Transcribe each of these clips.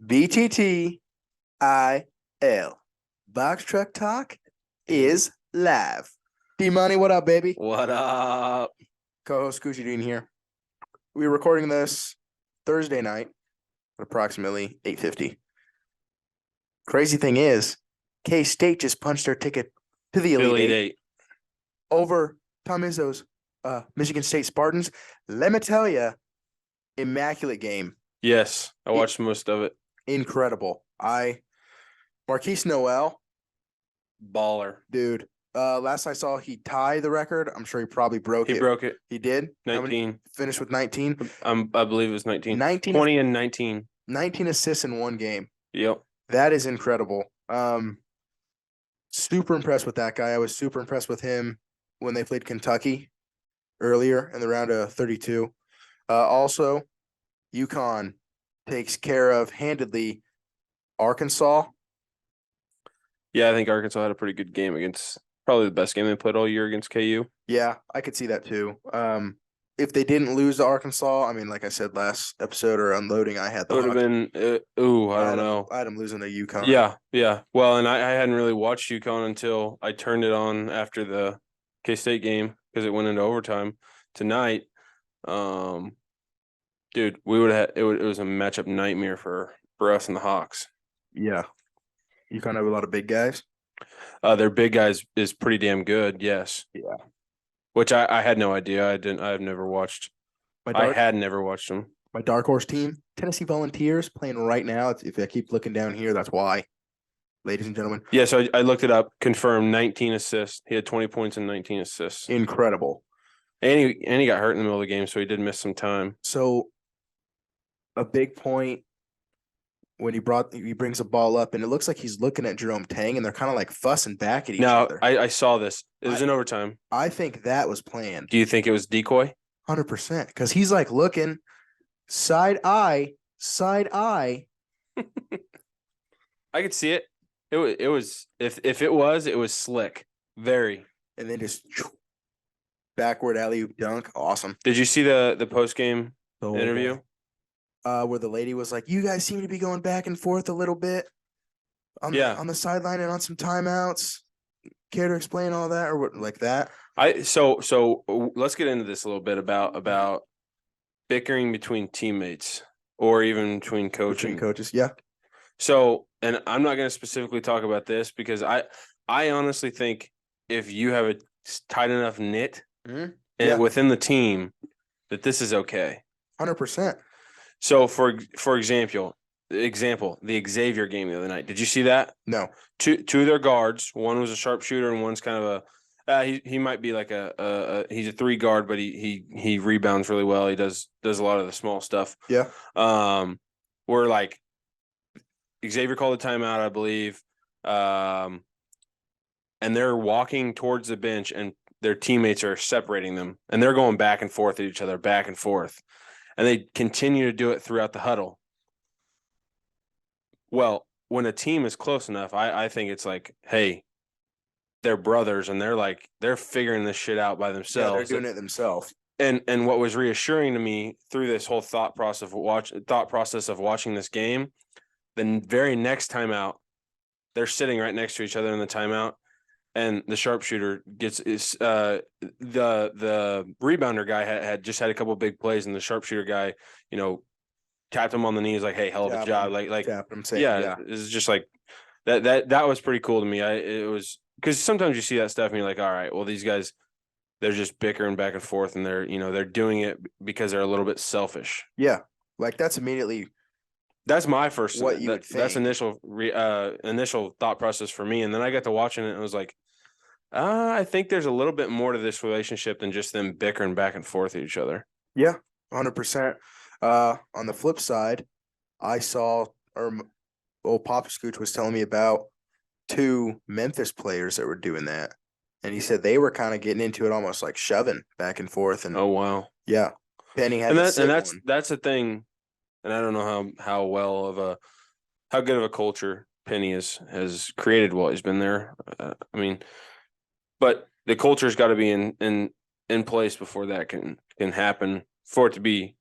BTTIL. Box Truck Talk is live. D-Money, what up, baby? What up? Co-host Gucci Dean here. We're recording this Thursday night at approximately 8:50. Crazy thing is, K-State just punched their ticket to the Elite Eight over Tom Izzo's Michigan State Spartans. Let me tell you, immaculate game. Yes, I watched most of it. Incredible. Marquise Noel, Baller. dude. Last I saw, he tied the record. I'm sure he probably broke it. He broke it. He did? 19. Finished with 19? I believe it was 19. 19 20 and 19. 19 assists in one game. Yep. That is incredible. Super impressed with that guy. I was super impressed with him when they played Kentucky earlier in the round of 32. Also, UConn takes care of handedly Arkansas. Yeah, I think Arkansas had a pretty good game against probably the best game they played all year against KU. Yeah, I could see that too. If they didn't lose to Arkansas, I mean, like I said last episode or unloading, I had the It would have been, I don't know. I had them losing to UConn. Yeah. Well, and I hadn't really watched UConn until I turned it on after the K-State game because it went into overtime tonight. Dude, we would have it was a matchup nightmare for us and the Hawks. Yeah. UConn have a lot of big guys. Their big guys is pretty damn good, yes. Yeah. Which I had no idea. I've never watched. I had never watched them. My dark horse team, Tennessee Volunteers, playing right now. If I keep looking down here, that's why, ladies and gentlemen. Yeah, so I looked it up. Confirmed 19 assists. He had 20 points and 19 assists. Incredible. And he got hurt in the middle of the game, so he did miss some time. So a big point when he brings a ball up, and it looks like he's looking at Jerome Tang, and they're kind of like fussing back at each other. I saw this. It was in overtime. I think that was planned. Do you think it was decoy? 100%. Because he's like looking side eye. I could see it. It was if it was slick. Very. And then just backward alley-oop dunk. Awesome. Did you see the post game interview? Where the lady was like, "You guys seem to be going back and forth a little bit on the sideline and on some timeouts. Care to explain all that or what like that?" So let's get into this a little bit about bickering between teammates or even between coaches. Yeah. So, and I'm not going to specifically talk about this because I honestly think if you have a tight enough knit within the team that this is okay. 100%. So for example, the Xavier game the other night. Did you see that? No. Two of their guards. One was a sharpshooter, and one's kind of he might be like he's a 3 guard, but he rebounds really well. He does a lot of the small stuff. Yeah. We're like Xavier called a timeout, I believe. And they're walking towards the bench, and their teammates are separating them, and they're going back and forth at each other, back and forth. And they continue to do it throughout the huddle. Well, when a team is close enough, I think it's like, hey, they're brothers, and they're figuring this shit out by themselves. Yeah, they're doing it themselves. And what was reassuring to me through this whole thought process of watching this game, the very next timeout, they're sitting right next to each other in the timeout. And the sharpshooter the rebounder guy had just had a couple of big plays, and the sharpshooter guy, tapped him on the knees like, "Hey, hell of a job!" Like tapped him, saying, it's just like that was pretty cool to me. It was because sometimes you see that stuff and you're like, all right, well, these guys, they're just bickering back and forth, and they're doing it because they're a little bit selfish. Yeah, like that's immediately. That's my first. What you would think. That's initial thought process for me, and then I got to watching it, and it was like, I think there's a little bit more to this relationship than just them bickering back and forth at each other. Yeah, 100%. On the flip side, I saw, old Papa Scooch was telling me about 2 Memphis players that were doing that, and he said they were kind of getting into it, almost like shoving back and forth. And oh wow, yeah, Penny had that's the thing, and I don't know how good of a culture Penny has created while he's been there. But the culture's got to be in place before that can happen, for it to be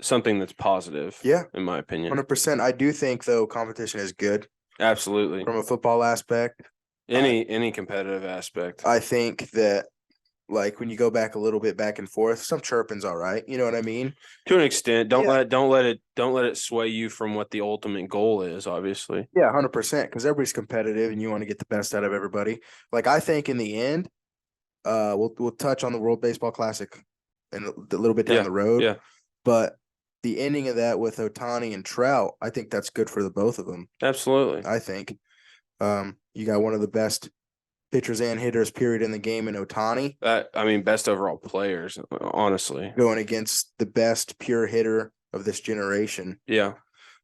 something that's positive. Yeah. in my opinion. 100%. I do think though competition is good Absolutely. from a football aspect. Any competitive aspect. I think that like when you go back a little bit back and forth, some chirping's all right. You know what I mean? To an extent, don't Yeah. let it sway you from what the ultimate goal is, obviously. Yeah, 100%. Because everybody's competitive and you want to get the best out of everybody. Like I think in the end, we'll touch on the World Baseball Classic and a little bit down Yeah, the road. yeah. But the ending of that with Otani and Trout, I think that's good for the both of them. Absolutely. I think. You got one of the best pitchers and hitters, period, in the game in Otani I mean, best overall players, honestly. going against the best pure hitter of this generation. Yeah.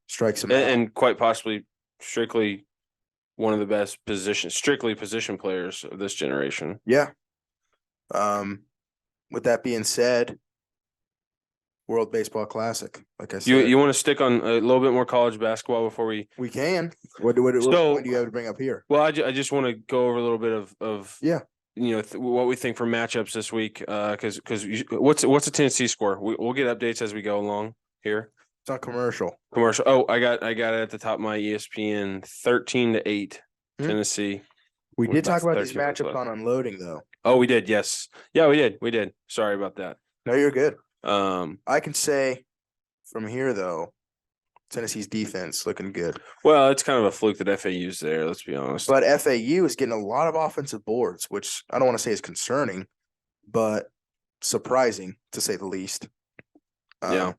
Strikes him out. And quite possibly strictly one of the best strictly position players of this generation. Yeah. With that being said, World Baseball Classic, like I said, You want to stick on a little bit more college basketball before we? we can. What do you have to bring up here? Well, I just want to go over a little bit of Yeah. What we think for matchups this week. Because what's the Tennessee score? We'll get updates as we go along here. It's not commercial. Commercial. Oh, I got it at the top of my ESPN. 13-8, Tennessee. We did talk about these 13 minutes matchups left. on unloading though. Oh, we did. Yes. Yeah, we did. Sorry about that. No, you're good. Um. I can say from here though, Tennessee's defense looking good. Well, it's kind of a fluke that FAU's there. Let's be honest. But FAU is getting a lot of offensive boards, which I don't want to say is concerning, but surprising to say the least. Yeah.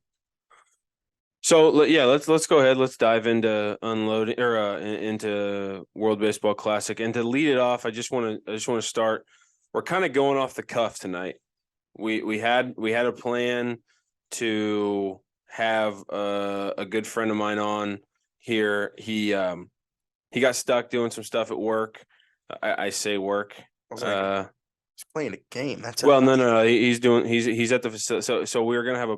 So let's go ahead. Let's dive into unloading or into World Baseball Classic. And to lead it off, I just want to start. We're kind of going off the cuff tonight. We had a plan to have a good friend of mine on here. He got stuck doing some stuff at work. I say work. I was like, he's playing a game. That's well, no. He's at the facility. So we were gonna have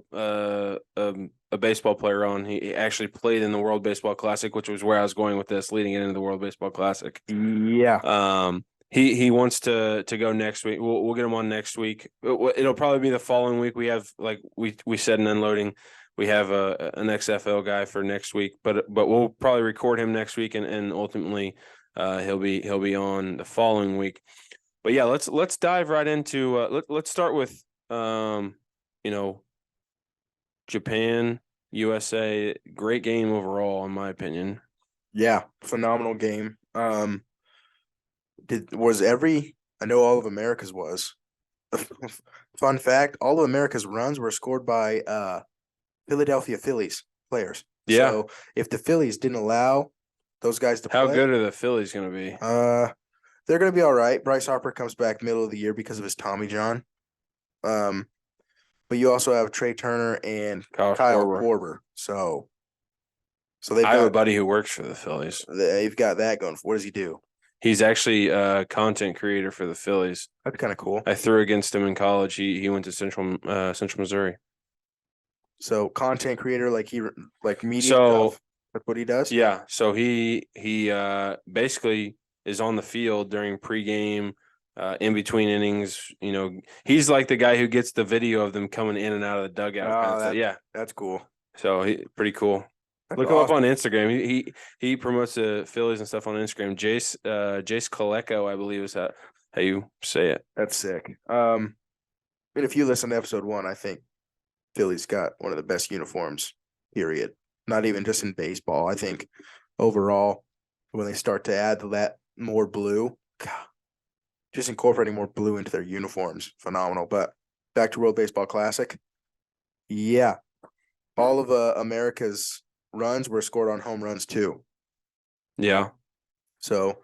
a baseball player on. He actually played in the World Baseball Classic, which was where I was going with this, leading it into the World Baseball Classic. Yeah. He wants to go next week. We'll get him on next week. It'll probably be the following week. We have, like we said in unloading, we have an XFL guy for next week, but we'll probably record him next week and ultimately he'll be on the following week. But yeah, let's dive right into let's start with Japan, USA. Great game overall, in my opinion. Yeah, phenomenal game. I know all of America's was. Fun fact, all of America's runs were scored by Philadelphia Phillies players. Yeah. So if the Phillies didn't allow those guys to play. How good are the Phillies going to be? They're going to be all right. Bryce Harper comes back middle of the year because of his Tommy John. But you also have Trey Turner and Kyle Korver. So I have a buddy who works for the Phillies. They've got that going. What does he do? He's actually a content creator for the Phillies. That'd be kind of cool. I threw against him in college. He went to Central Missouri. So content creator, like media stuff. That's what he does? Yeah. So he basically is on the field during pregame, in between innings. He's like the guy who gets the video of them coming in and out of the dugout. Yeah, that's cool. So pretty cool. Look him up on Instagram. He promotes the Phillies and stuff on Instagram. Jace Kaleko, I believe is how you say it. That's sick. And if you listen to episode 1, I think Philly's got one of the best uniforms, period. Not even just in baseball. I think overall, when they start to add that more blue, just incorporating more blue into their uniforms, phenomenal. But back to World Baseball Classic. Yeah. All of America's runs were scored on home runs too. Yeah. So,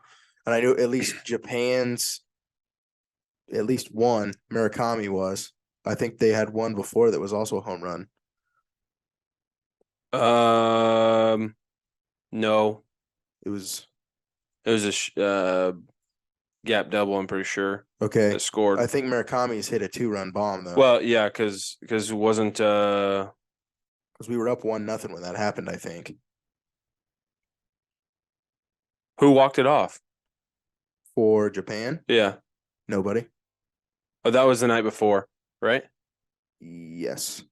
and I knew at least Japan's, at least one, Murakami was. I think they had one before that was also a home run. No. It was a gap double, I'm pretty sure. Okay. That scored. I think Murakami's hit a 2-run bomb though. Well, yeah, because it wasn't because we were up 1-0 when that happened, I think. Who walked it off? For Japan? Yeah. Nobody. Oh, that was the night before, right? Yes.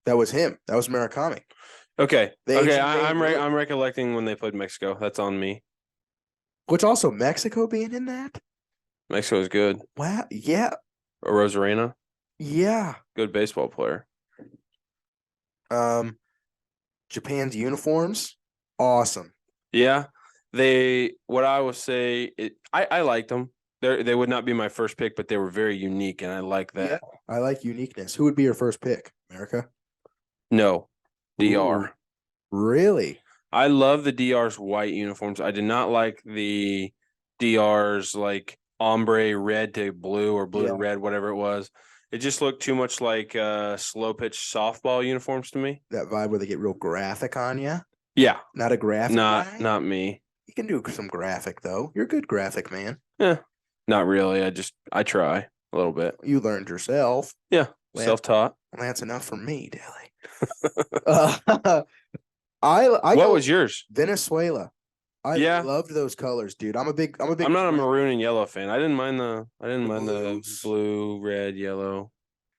That was him. That was Murakami. Okay. The Okay. Asian Babe Ruth. I'm recollecting when they played Mexico. That's on me. Which also Mexico being in that? Mexico is good. Wow. Yeah. Rosarena, Yeah. good baseball player. Japan's uniforms, awesome. Yeah. What I will say, I liked them. They would not be my first pick, but they were very unique, and I like that. Yeah. I like uniqueness. Who would be your first pick? America? No, DR. Ooh, really? I love the DR's white uniforms. I did not like the DR's like ombre red to blue or blue to Yeah. red, whatever it was. It just looked too much like slow pitch softball uniforms to me. That vibe where they get real graphic on you. Yeah, Not a graphic guy? not me. You can do some graphic though. You're a good graphic man. Yeah, not really. I try a little bit. You learned yourself. Yeah, Well, self-taught. Well, that's enough for me, Dilly. I What go was yours? Venezuela. I Yeah. loved those colors, dude. I'm a big I'm not a fan. maroon and yellow fan. I didn't mind the Blues. blue, red, yellow.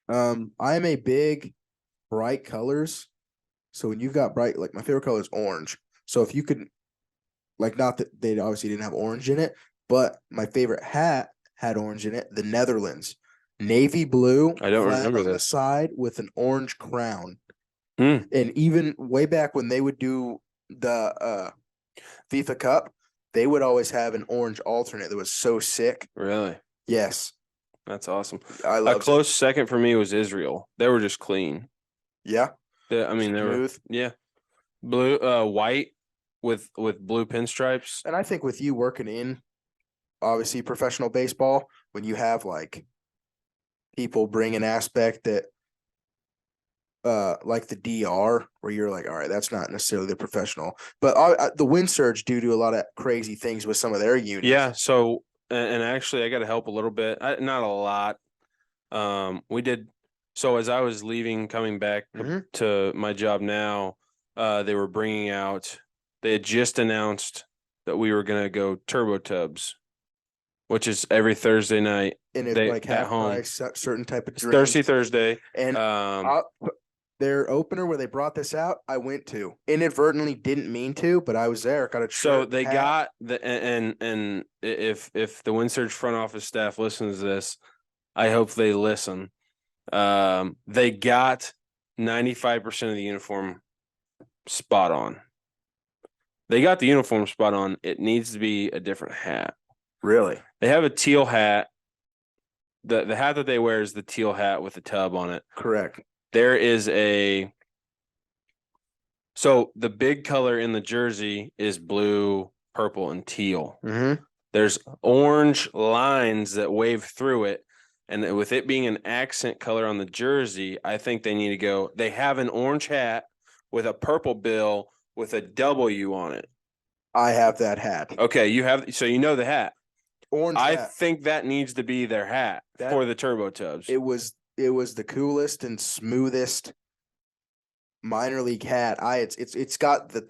I am a big bright colors. So when you've got bright, like my favorite color is orange. So if you could, like, not that they obviously didn't have orange in it, but my favorite hat had orange in it. The Netherlands, navy blue. I don't flag remember on the this. side with an orange crown. Hmm. And even way back when they would do the FIFA Cup, they would always have an orange alternate that was so sick. Really? Yes, That's awesome. I A love. close second for me was Israel. They were just clean. Yeah, I mean, they were smooth. yeah, blue, white with blue pinstripes. And I think with you working in obviously professional baseball, when you have like people bring an aspect that like the DR where you're like, all right, that's not necessarily the professional, but the Wind Surge do a lot of crazy things with some of their units. Yeah. So and actually, I got to help a little bit. Not a lot. We did. So as I was leaving, coming back Mhm. to my job now, they were bringing out. They had just announced that we were gonna go Turbo Tubs, which is every Thursday night. And it's They like at half home. price, certain type of It's drink. Thirsty Thursday. And Um, their opener where they brought this out, I went to inadvertently, didn't mean to, but I was there. Got a so shirt, they hat. got the and if the Wind Surge front office staff listens to this, I hope they listen. They got 95% of the uniform spot on. They got the uniform spot on. It needs to be a different hat. Really. They have a teal hat. The hat that they wear is the teal hat with the tub on it. Correct. There is so the big color in the jersey is blue, purple, and teal. Mm-hmm. There's orange lines that wave through it. And with it being an accent color on the jersey, I think they need to go. They have an orange hat with a purple bill with a W on it. I have that hat. Okay, so you know the hat. Orange I hat. think that needs to be their hat for the Turbo Tubs. It was the coolest and smoothest minor league hat. It's got the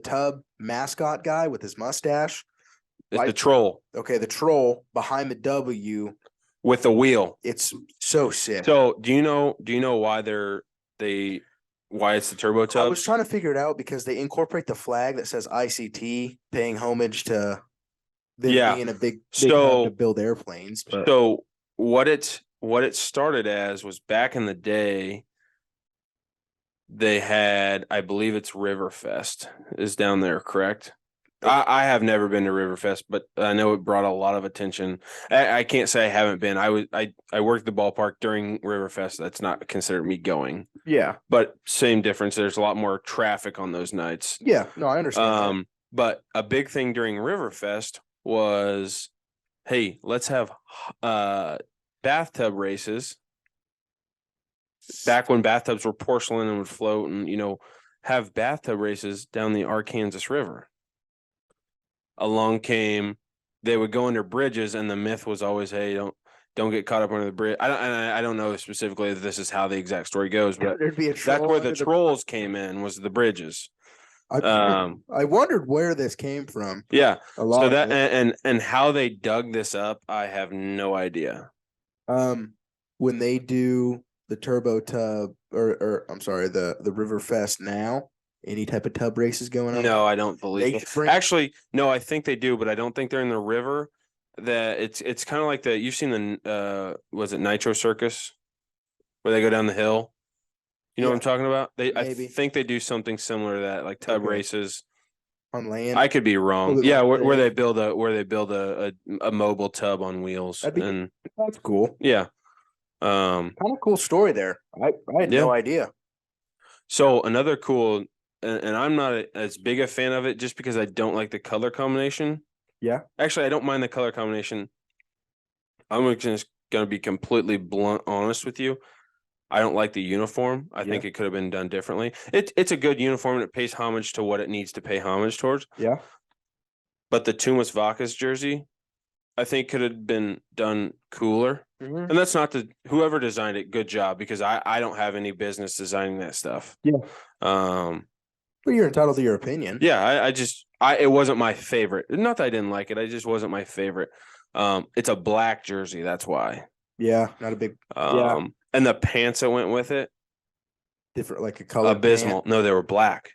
tub mascot guy with his mustache. It's the troll Okay, the troll behind the W. with the wheel. It's so sick. So do you know why why it's the Turbo Tubs? I was trying to figure it out because they incorporate the flag that says ICT, paying homage to them being a big hub to build airplanes. But. So what it started as was back in the day. They had, I believe it's Riverfest is down there, correct? I have never been to Riverfest, but I know it brought a lot of attention. I can't say I haven't been. I worked the ballpark during Riverfest. That's not considered me going. Yeah, but same difference. There's a lot more traffic on those nights. Yeah, no, I understand. But a big thing during Riverfest was, hey, let's have bathtub races. Back when bathtubs were porcelain and would float, and have bathtub races down the Arkansas River. Along came, they would go under bridges, and the myth was always, hey, don't get caught up under the bridge. I don't know specifically if this is how the exact story goes, but that's where the trolls came in, was the bridges. I wondered where this came from. Yeah. So that and how they dug this up, I have no idea. When they do the Turbo Tub or I'm sorry, the River Fest now? Any type of tub races going on? No, I don't believe. They should bring- Actually, no, I think they do, but I don't think they're in the river. That it's kind of like the you've seen the was it Nitro Circus, where they go down the hill. You know what I'm talking about? I Maybe. think they do something similar to that, like tub Okay. races. on land. I could be wrong. Well, Yeah, like where they the- build a mobile tub on wheels, That'd be- and That's cool. yeah. Kind of cool story there. I had Yeah. no idea. So another cool, and I'm not as big a fan of it just because I don't like the color combination. Yeah. Actually, I don't mind the color combination. I'm just gonna be completely blunt, honest with you. I don't like the uniform. I think it could have been done differently. It's a good uniform and it pays homage to what it needs to pay homage towards. Yeah. But the Tumas Vakas jersey, I think could have been done cooler. Mm-hmm. And that's not the whoever designed it, good job, because I don't have any business designing that stuff. Yeah. Um Well, you're entitled to your opinion. yeah, it wasn't my favorite. Not that I didn't like it, I just wasn't my favorite. It's a black jersey, that's why. Yeah. Not a big And the pants that went with it, different, like a color. abysmal. No, they were black.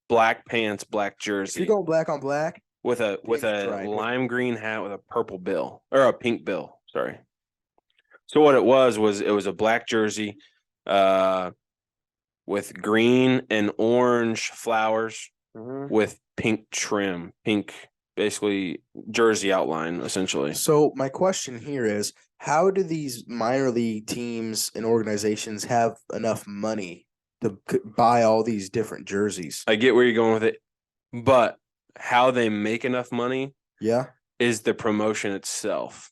Black pants, black If you're jersey going black on black, with a tried it. lime green hat with a purple bill or a pink bill. Sorry. So what it was it was a black jersey with green and orange flowers with pink trim, pink basically jersey outline essentially. So my question here is, how do these minor league teams and organizations have enough money to buy all these different jerseys? I get where you're going with it, but how they make enough money Yeah. is the promotion itself.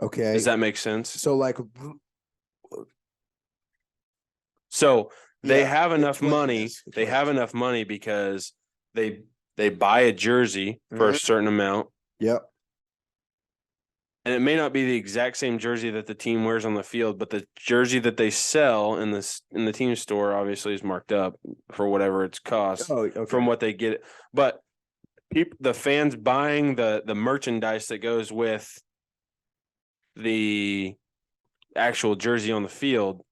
Okay. Does that make sense? So like, So they yeah, have enough explain money. this, They explain have this. enough money because they buy a jersey for a Mhm. certain amount. Yep. And it may not be the exact same jersey that the team wears on the field, but the jersey that they sell in the team store obviously is marked up for whatever it's cost Oh, okay. from what they get. But the fans buying the merchandise that goes with the actual jersey on the field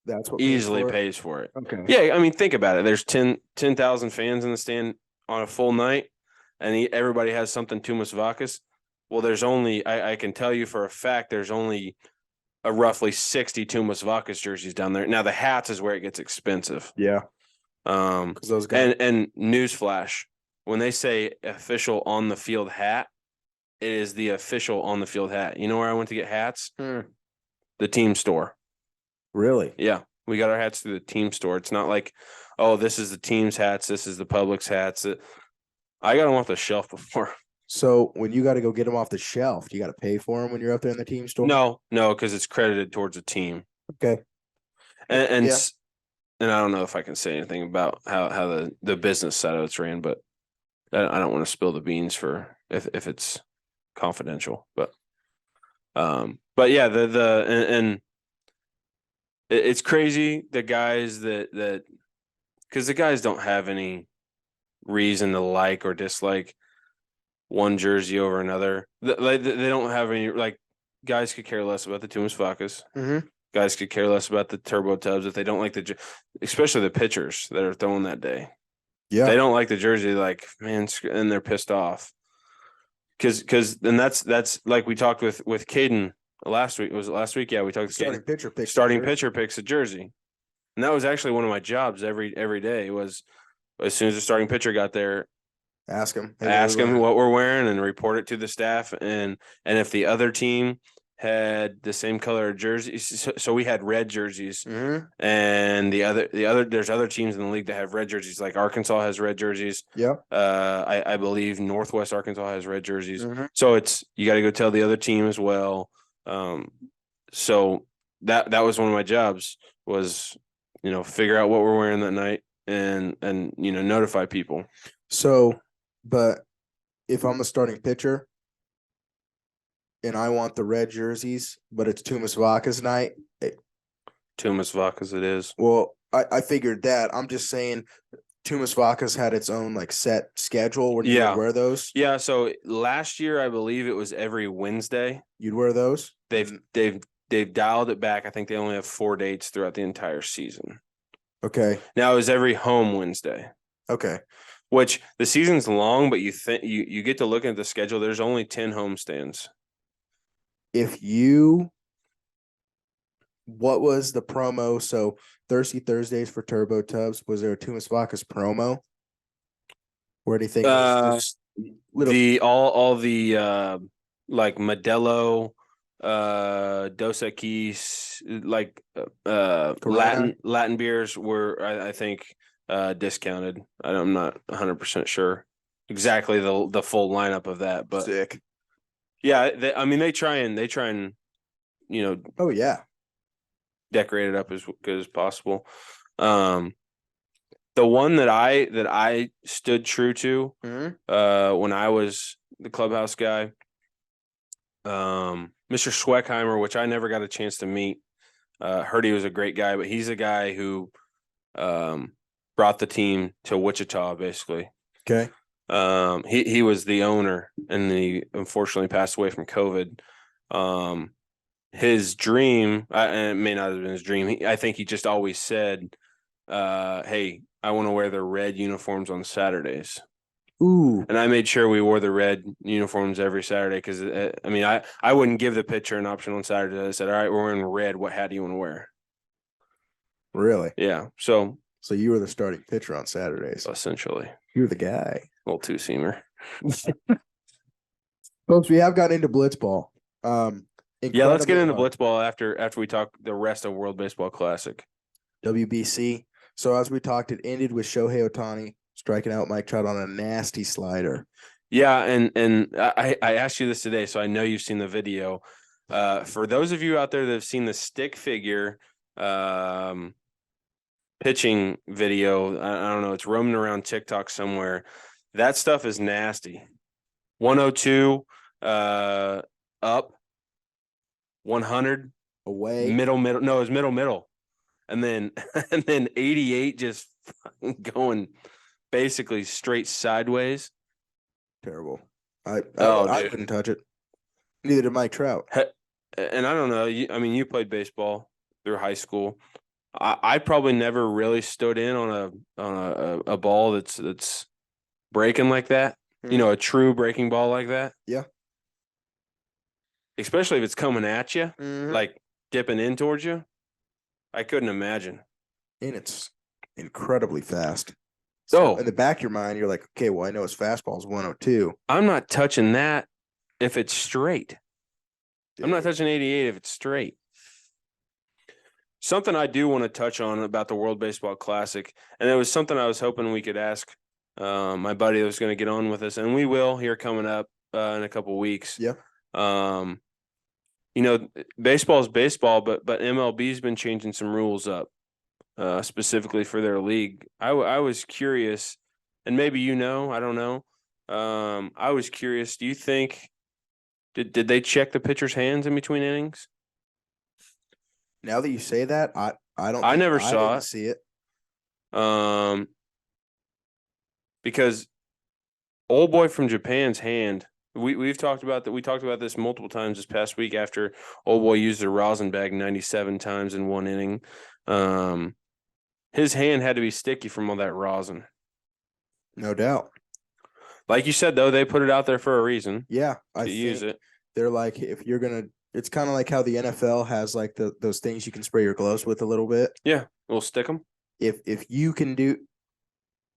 That's what pays easily for it? pays for it. Okay. Yeah, I mean, think about it. There's 10,000 fans in the stand on a full night, and everybody has something Tumas Vakas. Well, there's only I can tell you for a fact there's only a roughly 60 Tumas Vakas jerseys down there. Now the hats is where it gets expensive. Yeah. Um, Because those guys. and newsflash, when they say official on the field hat, it is the official on the field hat. You know where I went to get hats? The team store. Really? Yeah, we got our hats through the team store. It's not like, oh, this is the team's hats, this is the public's hats. I got them off the shelf before. So when you got to go get them off the shelf, you got to pay for them when you're up there in the team store? No, because it's credited towards a team. Okay. And Yeah. and I don't know if I can say anything about how the business side of it's ran, but I don't want to spill the beans for if it's confidential. But yeah, and it's crazy the guys that because the guys don't have any reason to like or dislike one jersey over another. They don't have any, like, guys could care less about the Tumas Vakas. Mhm. Guys could care less about the Turbo Tubs if they don't like especially the pitchers that are throwing that day. Yeah. They don't like the jersey, like, man, and they're pissed off. Because then that's like we talked with Caden last week. Was it last week? Yeah, we talked Starting Caden. pitcher picks. Starting pitcher picks a jersey. And that was actually one of my jobs every day was as soon as the starting pitcher got there, Ask him. ask them what we're wearing and report it to the staff. And if the other team had the same color jerseys, so we had red jerseys, Mm-hmm. and the other there's other teams in the league that have red jerseys. Like Arkansas has red jerseys. Yeah. I believe Northwest Arkansas has red jerseys. Mhm. So you got to go tell the other team as well. So that was one of my jobs was, figure out what we're wearing that night and notify people. So, but if I'm a starting pitcher and I want the red jerseys, but it's Tumas Vakas night, Tumas Vakas it is. well, I figured that. I'm just saying Tumas Vakas had its own like set schedule where you Yeah. would wear those. Yeah, so last year I believe it was every Wednesday. You'd wear those. They've they've dialed it back. I think they only have 4 dates throughout the entire season. Okay. Now is every home Wednesday, Okay. which the season's long, but you get to look at the schedule. There's only 10 homestands. What was the promo? So Thirsty Thursdays for Turbo Tubs. Was there a Tumas Vacas promo? Or anything? Was The all the like Modelo, Dos Equis, like Corona? Latin beers were I think discounted. I'm not 100% sure exactly the full lineup of that, but sick. yeah, I mean they try and Oh yeah. decorate it up as good as possible. The one that I stood true to when I was the clubhouse guy, Mr. Schweckheimer, which I never got a chance to meet. Heard he was a great guy, but he's a guy who brought the team to Wichita, basically. Okay. He was the owner, and he unfortunately passed away from COVID. His dream, and it may not have been his dream. I think he just always said, "Hey, I want to wear the red uniforms on Saturdays." Ooh. And I made sure we wore the red uniforms every Saturday because I mean I wouldn't give the pitcher an option on Saturday. I said, "All right, we're wearing red. What hat do you want to wear?" Really? Yeah. So you were the starting pitcher on Saturdays. essentially, You're the guy. little two-seamer. Folks, we have gotten into blitzball. Yeah, let's get into Incredibly blitzball after we talk the rest of World Baseball Classic. WBC. So as we talked, it ended with Shohei Ohtani striking out Mike Trout on a nasty slider. Yeah, and I asked you this today, so I know you've seen the video. For those of you out there that have seen the stick figure pitching video, I don't know, it's roaming around TikTok somewhere. That stuff is nasty. 102 up, 100 Away. middle. No, it was middle. And then 88 just going basically straight sideways. Terrible. I Dude. couldn't touch it. Neither did Mike Trout. And I don't know. I mean, you played baseball through high school. I probably never really stood in on a ball that's breaking like that. You know, a true breaking ball like that. Yeah. Especially if it's coming at you, Mhm. like dipping in towards you. I couldn't imagine. And it's incredibly fast. So Oh. in the back of your mind, you're like, okay, well, I know his fastball is 102. I'm not touching that if it's straight. I'm not Dude. touching 88 if it's straight. Something I do want to touch on about the World Baseball Classic, and it was something I was hoping we could ask my buddy that was going to get on with us, and we will here coming up in a couple weeks. Yeah. You know, baseball is baseball, but MLB's been changing some rules up, specifically for their league. I was curious, and maybe I don't know. I was curious. Do you think did they check the pitcher's hands in between innings? Now that you say that, I don't. I think never saw didn't it. see it. Because old boy from Japan's hand. We talked about that. We talked about this multiple times this past week after old boy used a rosin bag 97 times in one inning. His hand had to be sticky from all that rosin. No doubt. Like you said, though, they put it out there for a reason. Yeah, I to use think it. they're like, if you're gonna, it's kind of like how the NFL has like those things you can spray your gloves with a little bit. Yeah, we'll stick them. If you can do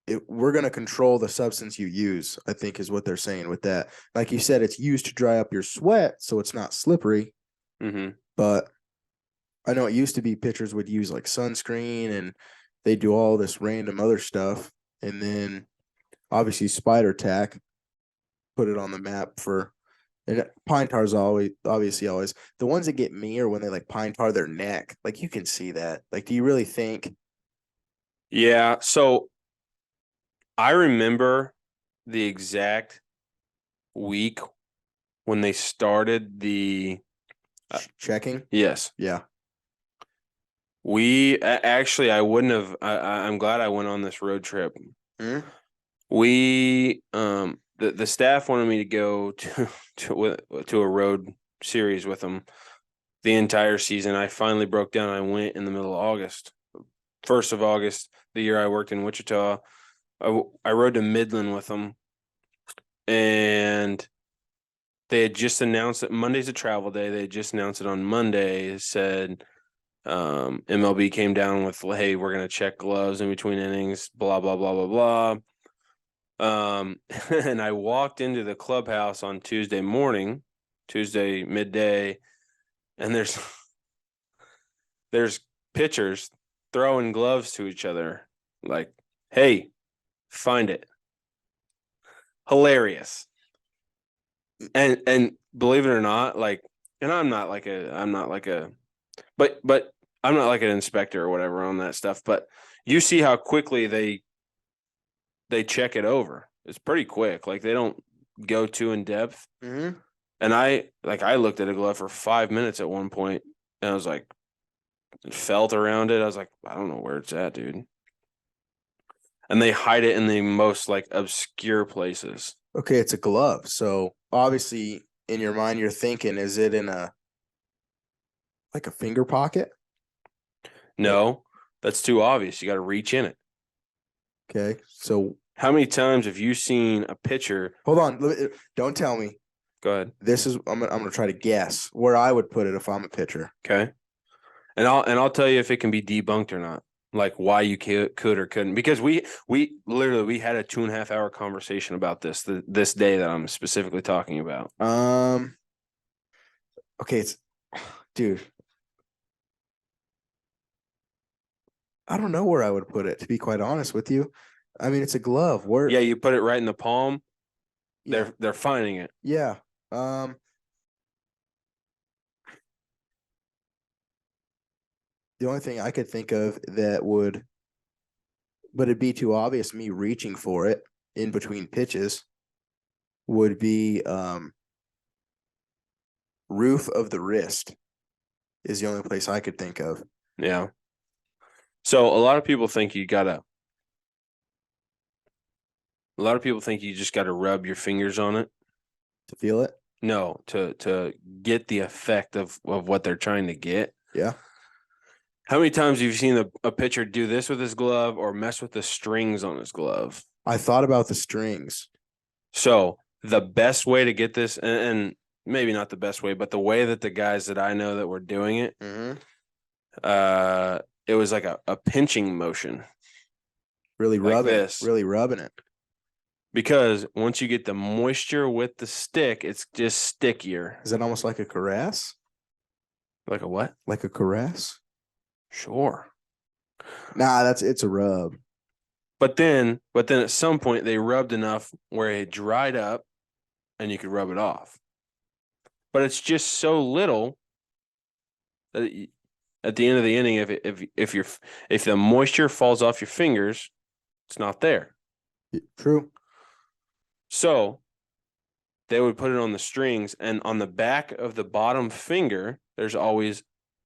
it, we're gonna control the substance you use, I think is what they're saying with that. Like you said, it's used to dry up your sweat, so it's not slippery. Mm-hmm. But I know it used to be pitchers would use like sunscreen and they do all this random other stuff, and then obviously Spider Tack put it on the map for. And pine tar's obviously always the ones that get me are when they like pine tar their neck. Like you can see that. Like, do you really think? Yeah. So I remember the exact week when they started the Checking? yes. Yeah. Actually I wouldn't have. I'm glad I went on this road trip. Mm-hmm. We the staff wanted me to go to a road series with them. the entire season. I finally broke down. I went in the middle of August, 1st of August, the year I worked in Wichita. I rode to Midland with them, and they had just announced that Monday's a travel day. They had just announced it on Monday. It said MLB came down with, hey, we're going to check gloves in between innings, blah, blah, blah, blah, blah. And I walked into the clubhouse on Tuesday midday, and there's pitchers throwing gloves to each other. Like, hey, find it. Hilarious. And believe it or not, like, and I'm not like an inspector or whatever on that stuff, but you see how quickly they check it over. It's pretty quick. Like, they don't go too in depth. Mm-hmm. And I looked at a glove for 5 minutes at one point, and I was like, felt around it. I was like, I don't know where it's at, dude. And they hide it in the most like obscure places. Okay, it's a glove. So obviously in your mind you're thinking, is it in a finger pocket? No, that's too obvious. You got to reach in it. Okay. So How many times have you seen a pitcher? hold on. Don't tell me. Go ahead. I'm gonna try to guess where I would put it if I'm a pitcher. Okay. And I'll tell you if it can be debunked or not. Like why you could or couldn't, because we literally had a 2.5 hour conversation about this day that I'm specifically talking about. Okay, dude. I don't know where I would put it, to be quite honest with you. I mean, it's a glove. Where? Yeah, you put it right in the palm. Yeah. They're finding it. Yeah. The only thing I could think of that would, but it'd be too obvious me reaching for it in between pitches, would be roof of the wrist is the only place I could think of. Yeah. So a lot of people think you just gotta rub your fingers on it. To feel it? No, to get the effect of what they're trying to get. Yeah. How many times have you seen a pitcher do this with his glove or mess with the strings on his glove? I thought about the strings. So the best way to get this, and maybe not the best way, but the way that the guys that I know that were doing it, it was like a pinching motion. Really Like rubbing this. Really rubbing it. Because once you get the moisture with the stick, it's just stickier. Is that almost like a caress? Like a what? Like a caress? Sure. Nah, it's a rub. But then at some point they rubbed enough where it dried up and you could rub it off. But it's just so little that at the end of the inning, if the moisture falls off your fingers, it's not there. True. So they would put it on the strings, and on the back of the bottom finger, there's always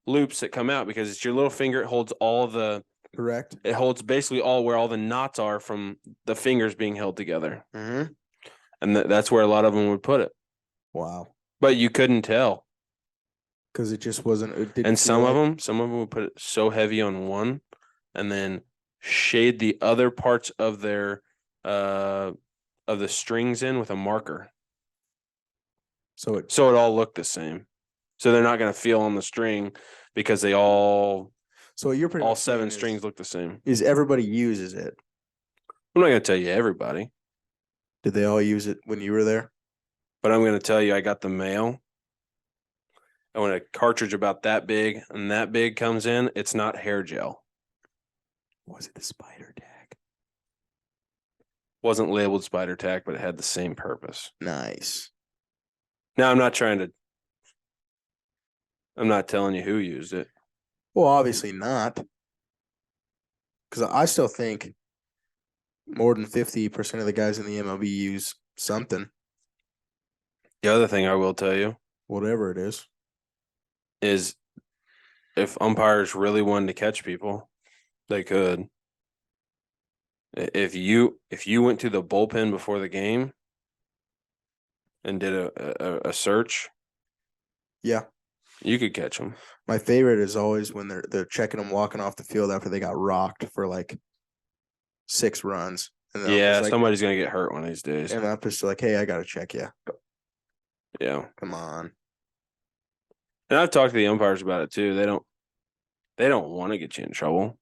loops that come out because it's your little finger. It holds all the Correct. It holds basically all where all the knots are from the fingers being held together. Mm-hmm. And that's where a lot of them would put it. Wow. But you couldn't tell. Because it just wasn't. It didn't And some feel of them would put it so heavy on one and then shade the other parts of their of the strings in with a marker. So it all looked the same. So they're not going to feel on the string because they all you're pretty all much saying 7 strings look the same. Is everybody uses it? I'm not going to tell you everybody, Did they all use it when you were there? but I'm going to tell you I got the mail. And when a cartridge about that big and that big comes in, it's not hair gel. Was it the spider tag? Wasn't labeled spider tack, but it had the same purpose. Nice. Now, I'm not telling you who used it. Well, obviously not. Because I still think more than 50% of the guys in the MLB use something, The other thing I will tell you whatever it is if umpires really wanted to catch people, they could. If you went to the bullpen before the game and did a search, Yeah. You could catch them. My favorite is always when they're checking them walking off the field after they got rocked for like 6 runs. And then I'm Yeah, just like, somebody's gonna get hurt one of these days. and I'm just like, hey, I gotta check you. Yeah, Come on. and I've talked to the umpires about it too. They don't want to get you in trouble.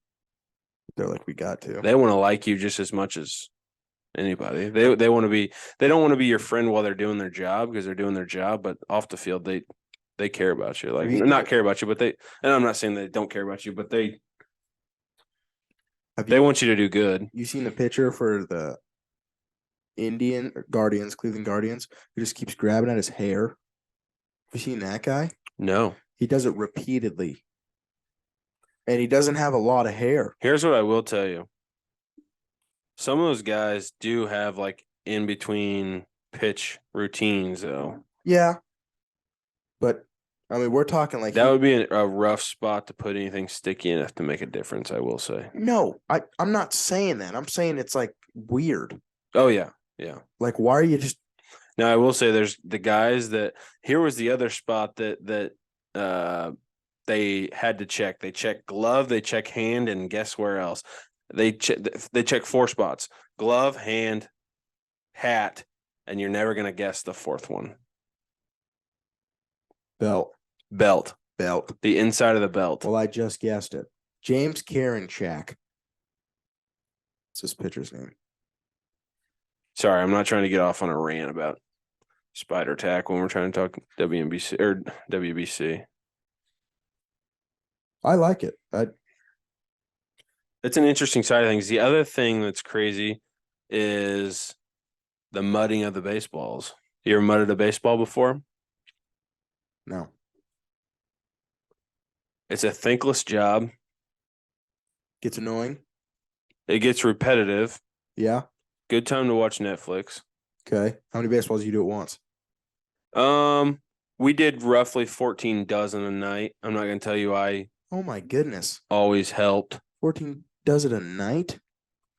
They're like, we got to. They want to like you just as much as anybody. They want to be. They don't want to be your friend while they're doing their job because they're doing their job, but off the field they care about you. Like not care about you, but they. And I'm not saying they don't care about you, but they want you to do good. You seen the picture for the Cleveland Guardians, who just keeps grabbing at his hair? Have you seen that guy? No. He does it repeatedly. And he doesn't have a lot of hair. Here's what I will tell you. Some of those guys do have like in between pitch routines though. Yeah. But I mean, we're talking like that would be a rough spot to put anything sticky enough to make a difference, I will say. No, I'm not saying that. I'm saying it's like weird. Oh yeah. Yeah. Like, why are you just now I will say there's the guys that here was the other spot that they had to check. They check glove, they check hand, and guess where else? They check 4 spots: glove, hand, hat, and you're never gonna guess the 4th one. Belt. The inside of the belt. Well, I just guessed it. James Karinchak. What's his pitcher's name? Sorry, I'm not trying to get off on a rant about Spider Tack when we're trying to talk WNBC or WBC. I like it. It's an interesting side of things. The other thing that's crazy is the mudding of the baseballs. You ever mudded a baseball before? No. It's a thankless job. Gets annoying. It gets repetitive. Yeah. Good time to watch Netflix. Okay. How many baseballs do you do at once? We did roughly 14 dozen a night. I'm not gonna tell you oh my goodness. Always helped. 14 does it a night?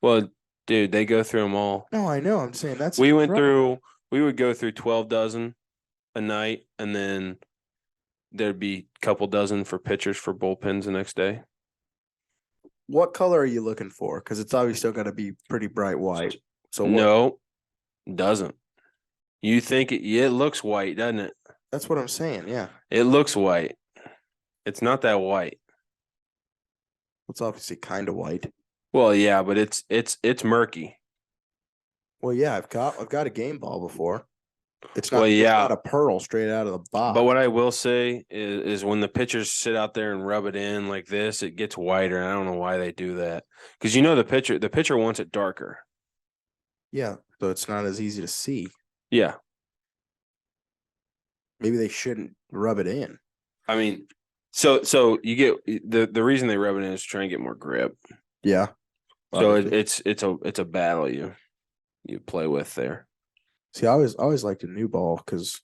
Well, dude, they go through them all. No, I know. I'm saying that's we would go through 12 dozen a night, and then there'd be a couple dozen for pitchers for bullpens the next day. What color are you looking for? Because it's obviously still got to be pretty bright white. So no, it doesn't. You think it looks white, doesn't it? That's what I'm saying. Yeah, it looks white. It's not that white. It's obviously kind of white. Well, yeah, but it's murky. Well, yeah, I've got a game ball before. It's not, it's not a pearl straight out of the box. But what I will say is when the pitchers sit out there and rub it in like this, it gets whiter. And I don't know why they do that. Because the pitcher wants it darker. Yeah, so it's not as easy to see. Yeah. Maybe they shouldn't rub it in. I mean, so you get the reason they rub it in is to try and get more grip. Yeah. So it's a battle you play with there. See, I always liked a new ball because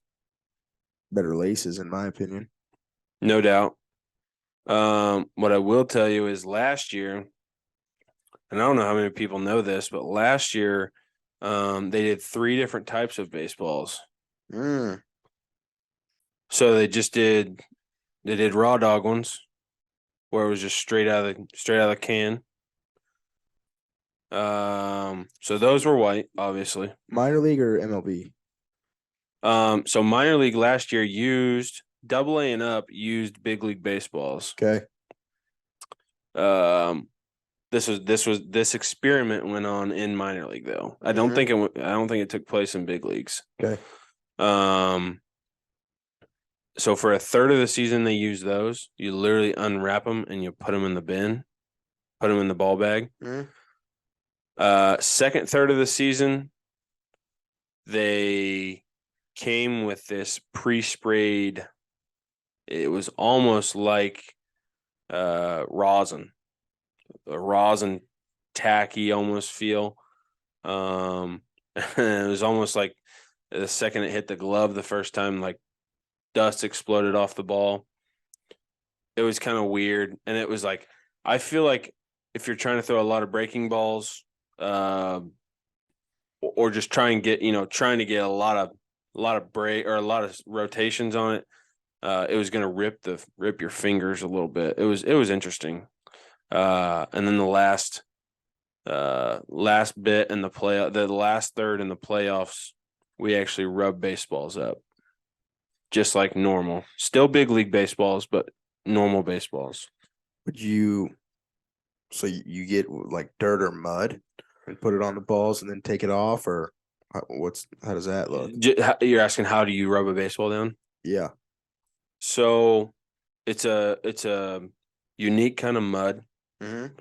better laces, in my opinion. No doubt. What I will tell you is last year, and I don't know how many people know this, but last year, they did 3 different types of baseballs. So they did raw dog ones, where it was just straight out of the can. So those were white, obviously. Minor league or MLB? So minor league last year used AA and up used big league baseballs. Okay. This experiment went on in minor league though. I don't think it took place in big leagues. Okay. So for a third of the season they use those. You literally unwrap them and you put them in the bin, put them in the ball bag. Second third of the season, they came with this pre-sprayed. It was almost like rosin, a rosin tacky almost feel. It was almost like the second it hit the glove the first time, like dust exploded off the ball. It was kind of weird, and it was like I feel like if you're trying to throw a lot of breaking balls. Or just trying to get a lot of break or a lot of rotations on it. It was going to rip your fingers a little bit. It was interesting. And then the last bit in the last third in the playoffs, we actually rubbed baseballs up, just like normal. Still big league baseballs, but normal baseballs. So you get like dirt or mud and put it on the balls and then take it off, or how does that look? You're asking how do you rub a baseball down? Yeah. So it's a unique kind of mud. Mm-hmm.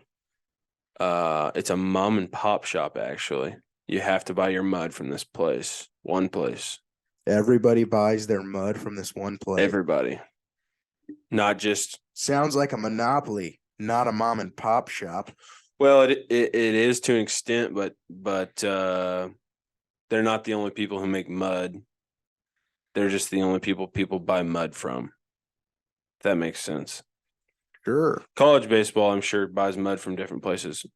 It's a mom and pop shop, actually. You have to buy your mud from this place. One place. Everybody buys their mud from this one place. Everybody. Not just Sounds like a monopoly, not a mom and pop shop. well, it is to an extent, but they're not the only people who make mud. They're just the only people buy mud from. If that makes sense. Sure. College baseball, I'm sure, buys mud from different places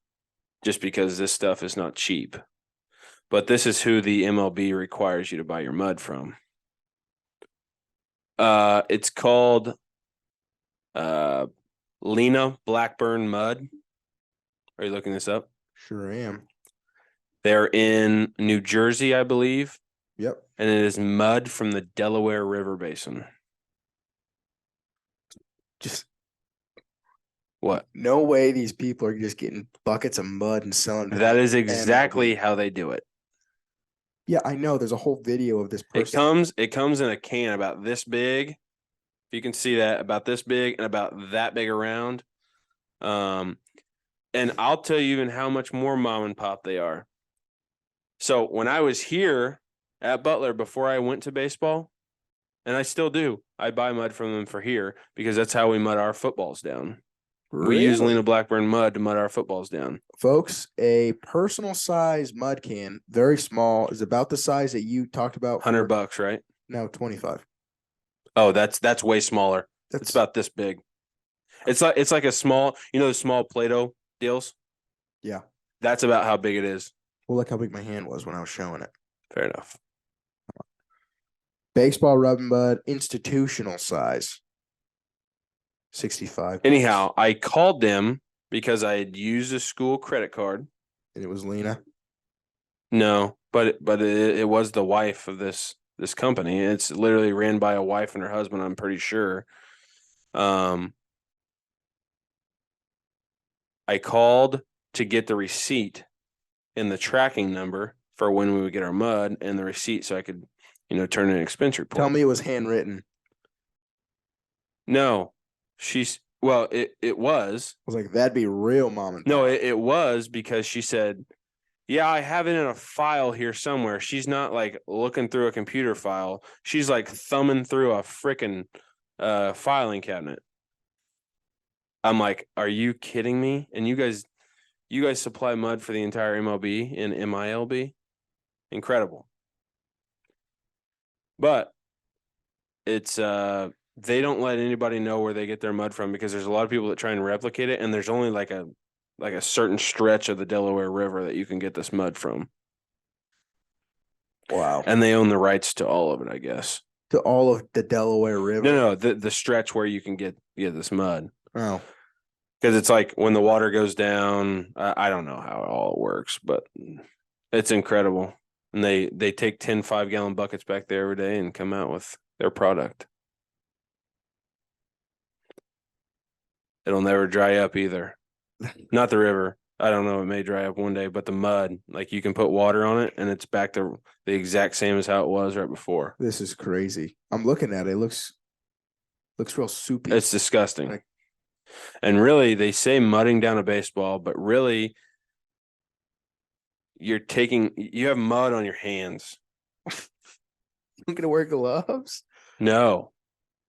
just because this stuff is not cheap. But this is who the MLB requires you to buy your mud from. It's called Lena Blackburn Mud. Are you looking this up? Sure am. They're in New Jersey, I believe. Yep. And it is mud from the Delaware River Basin. Just what? No way these people are just getting buckets of mud and selling it. That is exactly how they do it. Yeah, I know. There's a whole video of this person. It comes in a can about this big. If you can see that, about this big and about that big around. And I'll tell you even how much more mom and pop they are. So when I was here at Butler before I went to baseball, and I still do, I buy mud from them for here because that's how we mud our footballs down. Really? We use Lena Blackburn mud to mud our footballs down. Folks, a personal size mud can, very small, is about the size that you talked about. $100, right? No, 25. Oh, that's way smaller. It's about this big. It's like a small, the small Play-Doh deals? Yeah. That's about how big it is. Well, look how big my hand was when I was showing it. Fair enough. Baseball rubbing mud, institutional size. 65. Anyhow, I called them because I had used a school credit card. And it was Lena? No, but it was the wife of this company. It's literally ran by a wife and her husband, I'm pretty sure. I called to get the receipt and the tracking number for when we would get our mud and the receipt so I could, turn in an expense report. Tell me it was handwritten. No, it was. I was like, that'd be real mom and pop. No, it was because she said, yeah, I have it in a file here somewhere. She's not like looking through a computer file. She's like thumbing through a freaking filing cabinet. I'm like, are you kidding me? And you guys supply mud for the entire MLB and MILB? Incredible. But it's they don't let anybody know where they get their mud from because there's a lot of people that try and replicate it, and there's only like a certain stretch of the Delaware River that you can get this mud from. Wow. And they own the rights to all of it, I guess. To all of the Delaware River? No, the stretch where you can get this mud. Oh. Because it's like when the water goes down, I don't know how all it works, but it's incredible. And they take 10 5-gallon buckets back there every day and come out with their product. It'll never dry up either. Not the river. I don't know. It may dry up one day, but the mud, like you can put water on it and it's back to the exact same as how it was right before. This is crazy. I'm looking at it. It looks real soupy. It's disgusting. And really, they say mudding down a baseball, but really, you have mud on your hands. I'm going to wear gloves? No,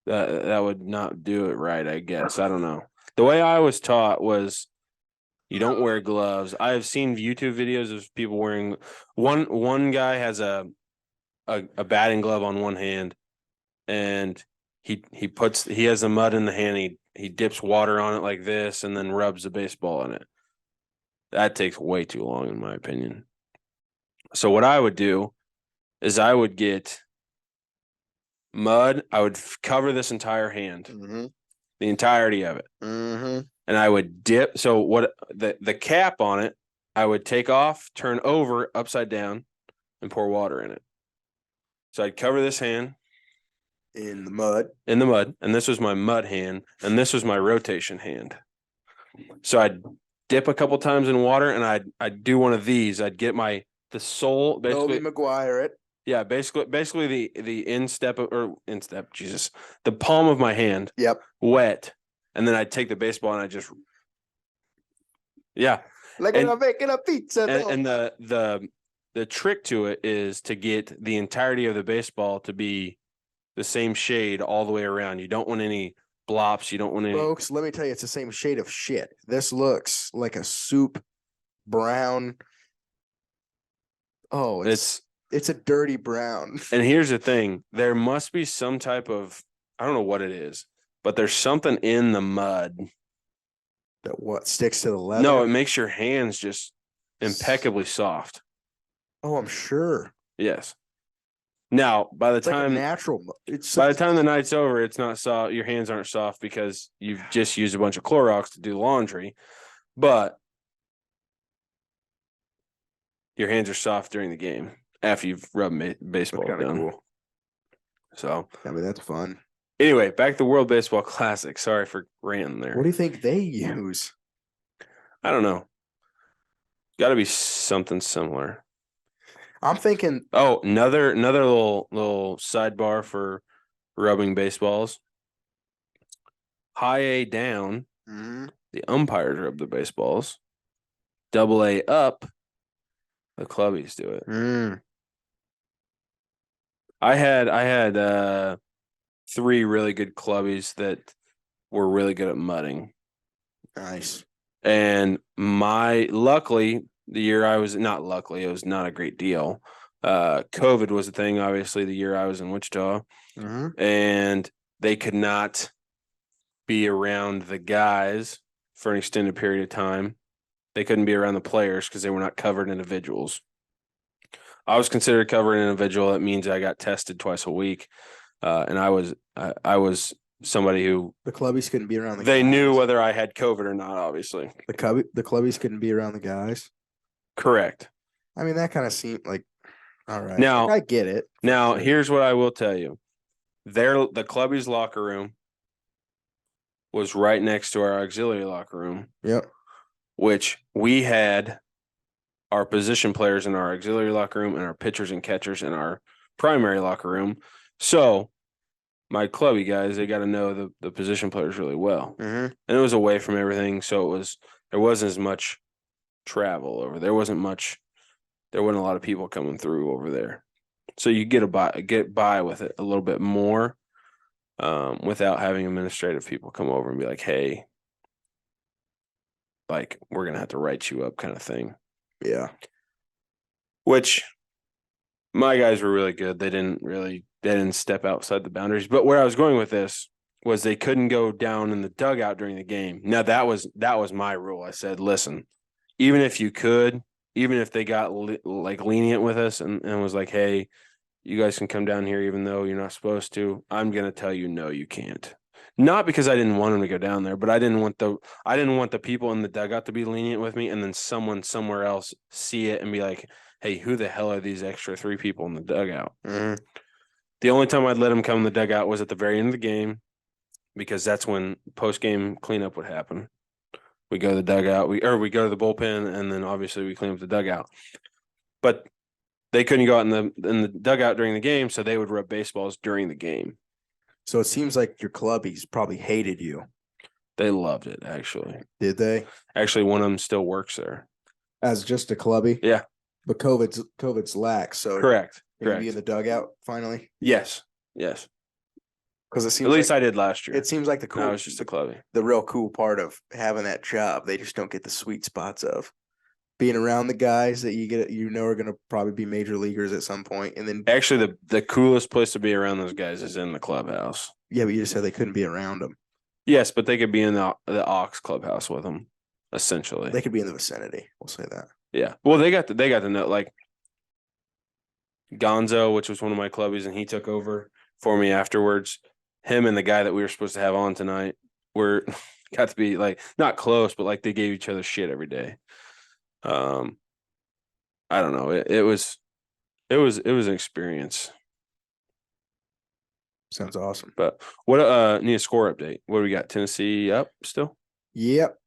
that would not do it right, I guess. I don't know. The way I was taught was you don't wear gloves. I have seen YouTube videos of people wearing one guy has a batting glove on one hand, and he has the mud in the hand. He dips water on it like this and then rubs the baseball in it. That takes way too long, in my opinion. So what I would do is I would get mud. I would cover this entire hand, Mm-hmm. the entirety of it. Mm-hmm. And I would dip. So what the cap on it, I would take off, turn over upside down, and pour water in it. So I'd cover this hand In the mud. in the mud, and this was my mud hand, and this was my rotation hand. So I'd dip a couple times in water, and I'd do one of these. I'd get the sole basically. Toby Maguire it. Yeah, basically the instep, Jesus, the palm of my hand Yep. wet, and then I'd take the baseball and I just, yeah, Like And- when I'm making a pizza. and the trick to it is to get the entirety of the baseball to be the same shade all the way around. You don't want any blops. You don't want any. Folks, let me tell you, it's the same shade of shit. This looks like a soup brown. Oh, it's a dirty brown. And here's the thing: there must be some type of, I don't know what it is, but there's something in the mud. That what sticks to the leather? No, it makes your hands just impeccably soft. Oh, I'm sure. Yes. Now, by the It's like a time natural. It's by the time the night's over, it's not soft. Your hands aren't soft because you've just used a bunch of Clorox to do laundry, but your hands are soft during the game after you've rubbed baseball kind of down. cool. So I mean, that's fun. anyway, back to the World Baseball Classic. Sorry for ranting there. What do you think they use? I don't know. Got to be something similar. I'm thinking. Oh, another little sidebar for rubbing baseballs. High A down, Mhm. the umpires rub the baseballs. Double A up, the clubbies do it. Mm. I had 3 really good clubbies that were really good at mudding. Nice. And luckily, the year I was not luckily, it was not a great deal. COVID was a thing, obviously, the year I was in Wichita, Mhm. and they could not be around the guys for an extended period of time. They couldn't be around the players because they were not covered individuals. I was considered covered individual. That means I got tested twice a week, and I was somebody who The clubbies couldn't be around the they guys. knew whether I had COVID or not. Obviously, The clubbies couldn't be around the guys. correct. I mean, that kind of seemed like all right. Now- Like, I get it. for Now, sure. here's what I will tell you: the clubbies locker room was right next to our auxiliary locker room, Yep. which we had our position players in our auxiliary locker room and our pitchers and catchers in our primary locker room. So my clubby guys, they got to know the position players really well. Mhm. And it was away from everything. So there wasn't as much travel over. There wasn't a lot of people coming through over there. So you get by with it a little bit more without having administrative people come over and be like, hey, like, we're going to have to write you up kind of thing. Yeah. Which my guys were really good. They didn't step outside the boundaries. But where I was going with this was they couldn't go down in the dugout during the game. Now that was my rule. I said, listen, even if you could, even if they got lenient with us and was like, hey, you guys can come down here even though you're not supposed to, I'm gonna tell you no, you can't. Not because I didn't want them to go down there, but I didn't want the people in the dugout to be lenient with me, and then someone somewhere else see it and be like, hey, who the hell are these extra 3 people in the dugout? Mhm. The only time I'd let them come in the dugout was at the very end of the game, because that's when post-game cleanup would happen. We go to the dugout, we go to the bullpen, and then obviously we clean up the dugout. But they couldn't go out in the dugout during the game, so they would rub baseballs during the game. So it seems like your clubbies probably hated you. They loved it, actually. Did they? Actually, one of them still works there. As just a clubby? Yeah. But COVID's lax, so Correct. can you Correct. be in the dugout finally? Yes. Because it seems At least like, I did last year. it seems like No, it was just a clubby. the real cool part of having that job. They just don't get the sweet spots of being around the guys that you know are gonna probably be major leaguers at some point, and then Actually, the coolest place to be around those guys is in the clubhouse. yeah, but you just said they couldn't be around them. Yes, but they could be in the aux clubhouse with them, essentially. They could be in the vicinity. We'll say that. Yeah. Well, they got to know, like, Gonzo, which was one of my clubbies, and he took over for me afterwards. Him and the guy that we were supposed to have on tonight were got to be like not close, but like they gave each other shit every day. I don't know. It was an experience. Sounds awesome. But what need a score update? What do we got? Tennessee up still? Yep.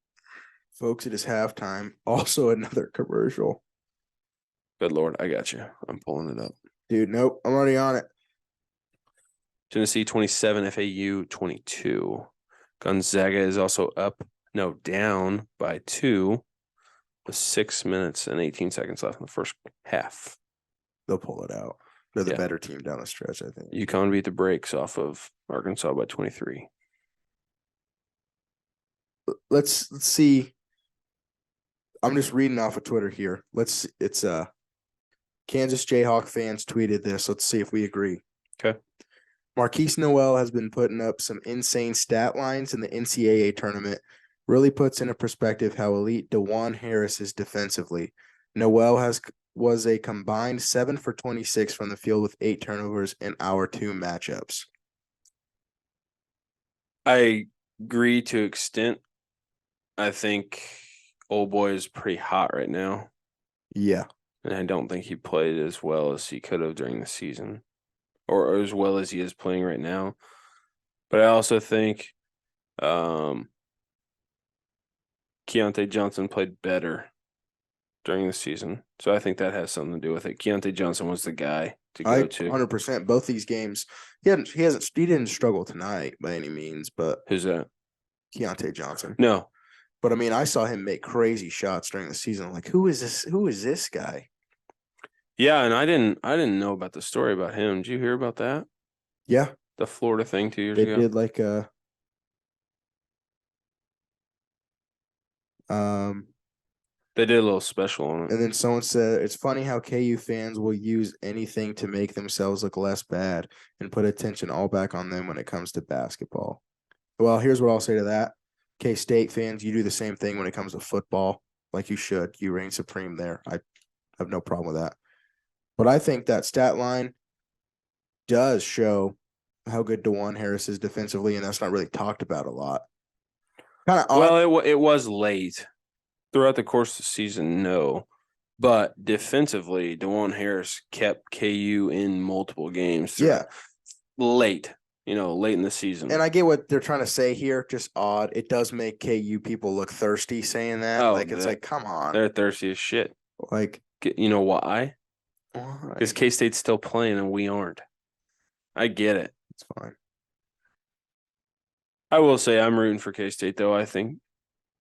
Folks, it is halftime. Also another commercial. Good Lord, I got you. I'm pulling it up. Dude, nope. I'm already on it. Tennessee 27, FAU 22. Gonzaga is also down by 2 with 6 minutes and 18 seconds left in the first half. They'll pull it out. They're the Yeah. better team down the stretch, I think. UConn beat the brakes off of Arkansas by 23. Let's see. I'm just reading off of Twitter here. It's Kansas Jayhawk fans tweeted this. Let's see if we agree. Okay. Marquise Noel has been putting up some insane stat lines in the NCAA tournament. Really puts into perspective how elite DeJuan Harris is defensively. Noel was a combined 7 for 26 from the field with 8 turnovers in our 2 matchups. I agree to an extent. I think old boy is pretty hot right now. Yeah. And I don't think he played as well as he could have during the season or as well as he is playing right now. But I also think Keontae Johnson played better during the season. So I think that has something to do with it. Keontae Johnson was the guy to go to. 100%. Both these games, he didn't struggle tonight by any means, but Who's that? Keontae Johnson. No. But I mean, I saw him make crazy shots during the season. I'm like, who is this? Who is this guy? Yeah, and I didn't know about the story about him. Did you hear about that? Yeah. The Florida thing 2 years They ago? did like They did a little special on it. and then someone said it's funny how KU fans will use anything to make themselves look less bad and put attention all back on them when it comes to basketball. Well, here's what I'll say to that. K-State fans, you do the same thing when it comes to football, like you should. You reign supreme there. I have no problem with that. But I think that stat line does show how good DeJuan Harris is defensively, and that's not really talked about a lot. Kind of odd. Well, it was late. Throughout the course of the season, no. But defensively, DeJuan Harris kept KU in multiple games. Yeah. Late in the season. And I get what they're trying to say here, just odd. It does make KU people look thirsty saying that. It's like, come on. They're thirsty as shit. Like, you know why? Because K-State's still playing and we aren't. I get it. It's fine. I will say I'm rooting for K-State, though. I think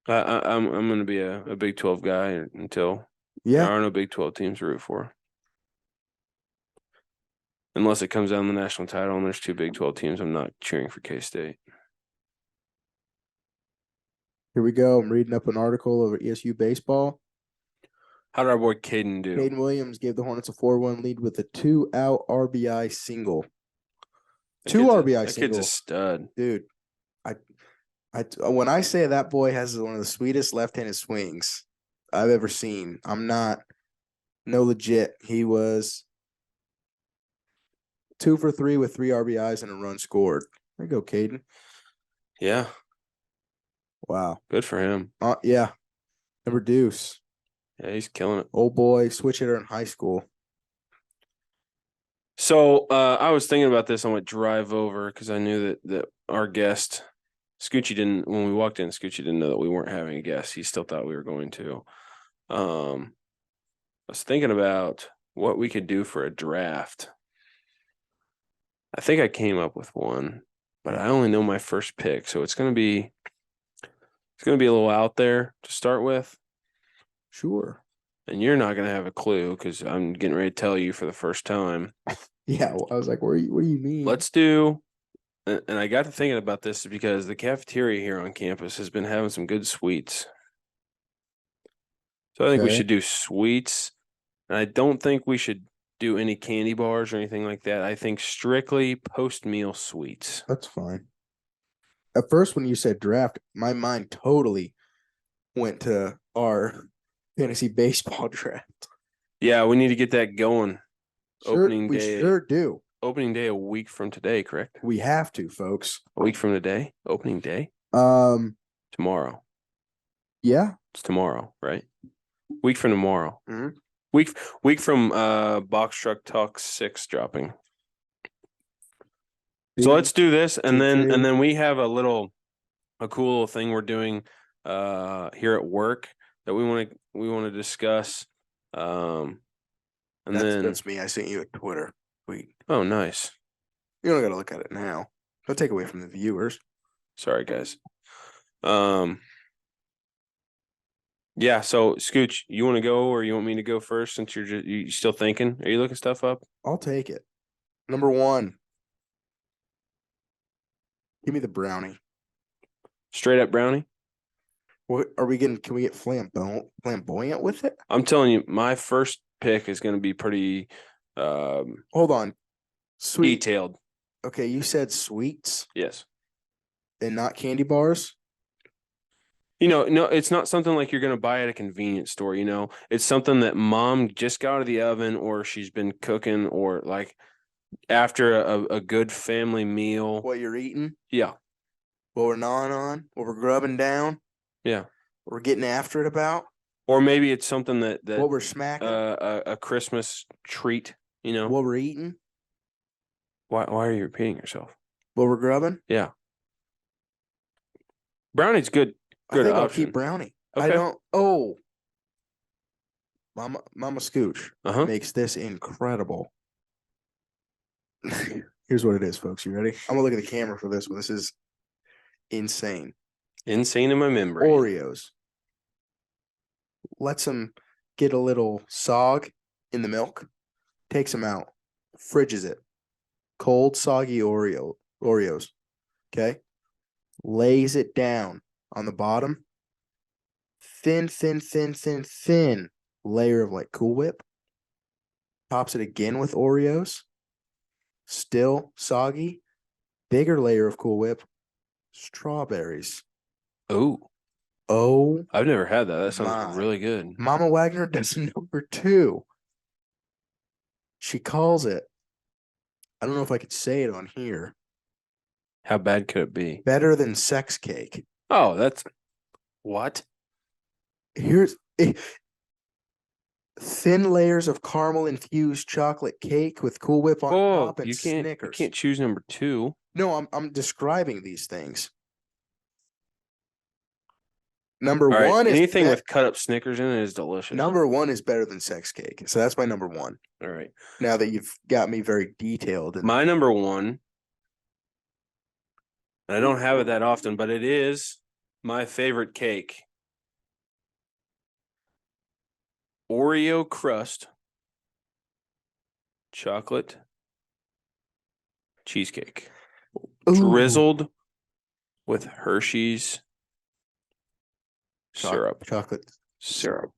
I'm going to be a Big 12 guy until there are no Big 12 teams to root for. Unless it comes down to the national title and there's 2 Big 12 teams, I'm not cheering for K-State. Here we go. I'm reading up an article over ESU baseball. How did our boy Caden do? Caden Williams gave the Hornets a 4-1 lead with a 2-out RBI single. RBI That single. kid's a stud. Dude, when I say that boy has one of the sweetest left-handed swings I've ever seen, no legit. He was 2 for 3 with 3 RBIs and a run scored. There you go, Caden. Yeah. Wow. Good for him. Yeah. Number Deuce. Yeah, he's killing it. Old boy, switch hitter in high school. So I was thinking about this on my drive over because I knew that our guest, Scoochie when we walked in, Scoochie didn't know that we weren't having a guest. He still thought we were going to. I was thinking about what we could do for a draft. I think I came up with one, but I only know my first pick, so it's gonna be a little out there to start with. Sure. And you're not gonna have a clue because I'm getting ready to tell you for the first time. Yeah, I was like, what do you mean? Let's do, and I got to thinking about this because the cafeteria here on campus has been having some good sweets. So I think we should do sweets, and I don't think we should do any candy bars or anything like that. I think strictly post-meal sweets. That's fine. At first, when you said draft, my mind totally went to our fantasy baseball draft. Yeah, we need to get that going. Opening we day. sure do. opening day a week from today, correct? We have to, folks. A week from today, opening day Um, tomorrow. yeah. It's tomorrow, right? Week from tomorrow. Mhm. Week from Box Truck Talk 6 dropping. So let's do this, and then we have a cool little thing we're doing here at work that we want to discuss. And That's me. I sent you a Twitter tweet. Oh, nice. You don't gotta look at it now. Don't take away from the viewers. Sorry, guys. Yeah, so Scooch, you want to go or you want me to go first since you still thinking? Are you looking stuff up? I'll take it. Number 1. Give me the brownie. Straight up brownie? What are we getting? Can we get flamboyant with it? I'm telling you, my first pick is going to be pretty Hold on. Sweet. detailed. Okay, you said sweets Yes. and not candy bars. No, it's not something like you're going to buy at a convenience store, It's something that mom just got out of the oven or she's been cooking or like after a good family meal. What you're eating, Yeah. what we're gnawing on, what we're grubbing down, Yeah. what we're getting after it about, Or maybe it's something that what we're smacking, a Christmas treat, what we're eating, Why are you repeating yourself? what we're grubbing. Yeah. Brownie's good. I think I'll option. keep brownie. Okay. I don't. Oh, Mama Scooch Uh-huh. makes this incredible. Here's what it is, folks. You ready? I'm gonna look at the camera for this one. This is insane. Insane in my memory. Oreos. Lets them get a little sog in the milk. Takes them out. Fridges it. Cold, soggy Oreos. Okay. Lays it down on the bottom. Thin layer of like Cool Whip. Tops it again with Oreos. Still soggy. Bigger layer of Cool Whip. Strawberries. Oh, I've never had that. That sounds really good. Mama Wagner does number 2. She calls it, I don't know if I could say it on here, How bad could it be? better than sex cake. Oh, that's what? Here's thin layers of caramel infused chocolate cake with Cool Whip on top and you Snickers. can't choose number 2. No, I'm describing these things. Number All right, 1 is anything with cut up Snickers in it is delicious. Number 1 is better than sex cake. So that's my number 1. All right. Now that you've got me very detailed. My number 1, and I don't have it that often, but it is my favorite cake. Oreo crust, chocolate cheesecake, drizzled with Hershey's syrup. Chocolate Syrup.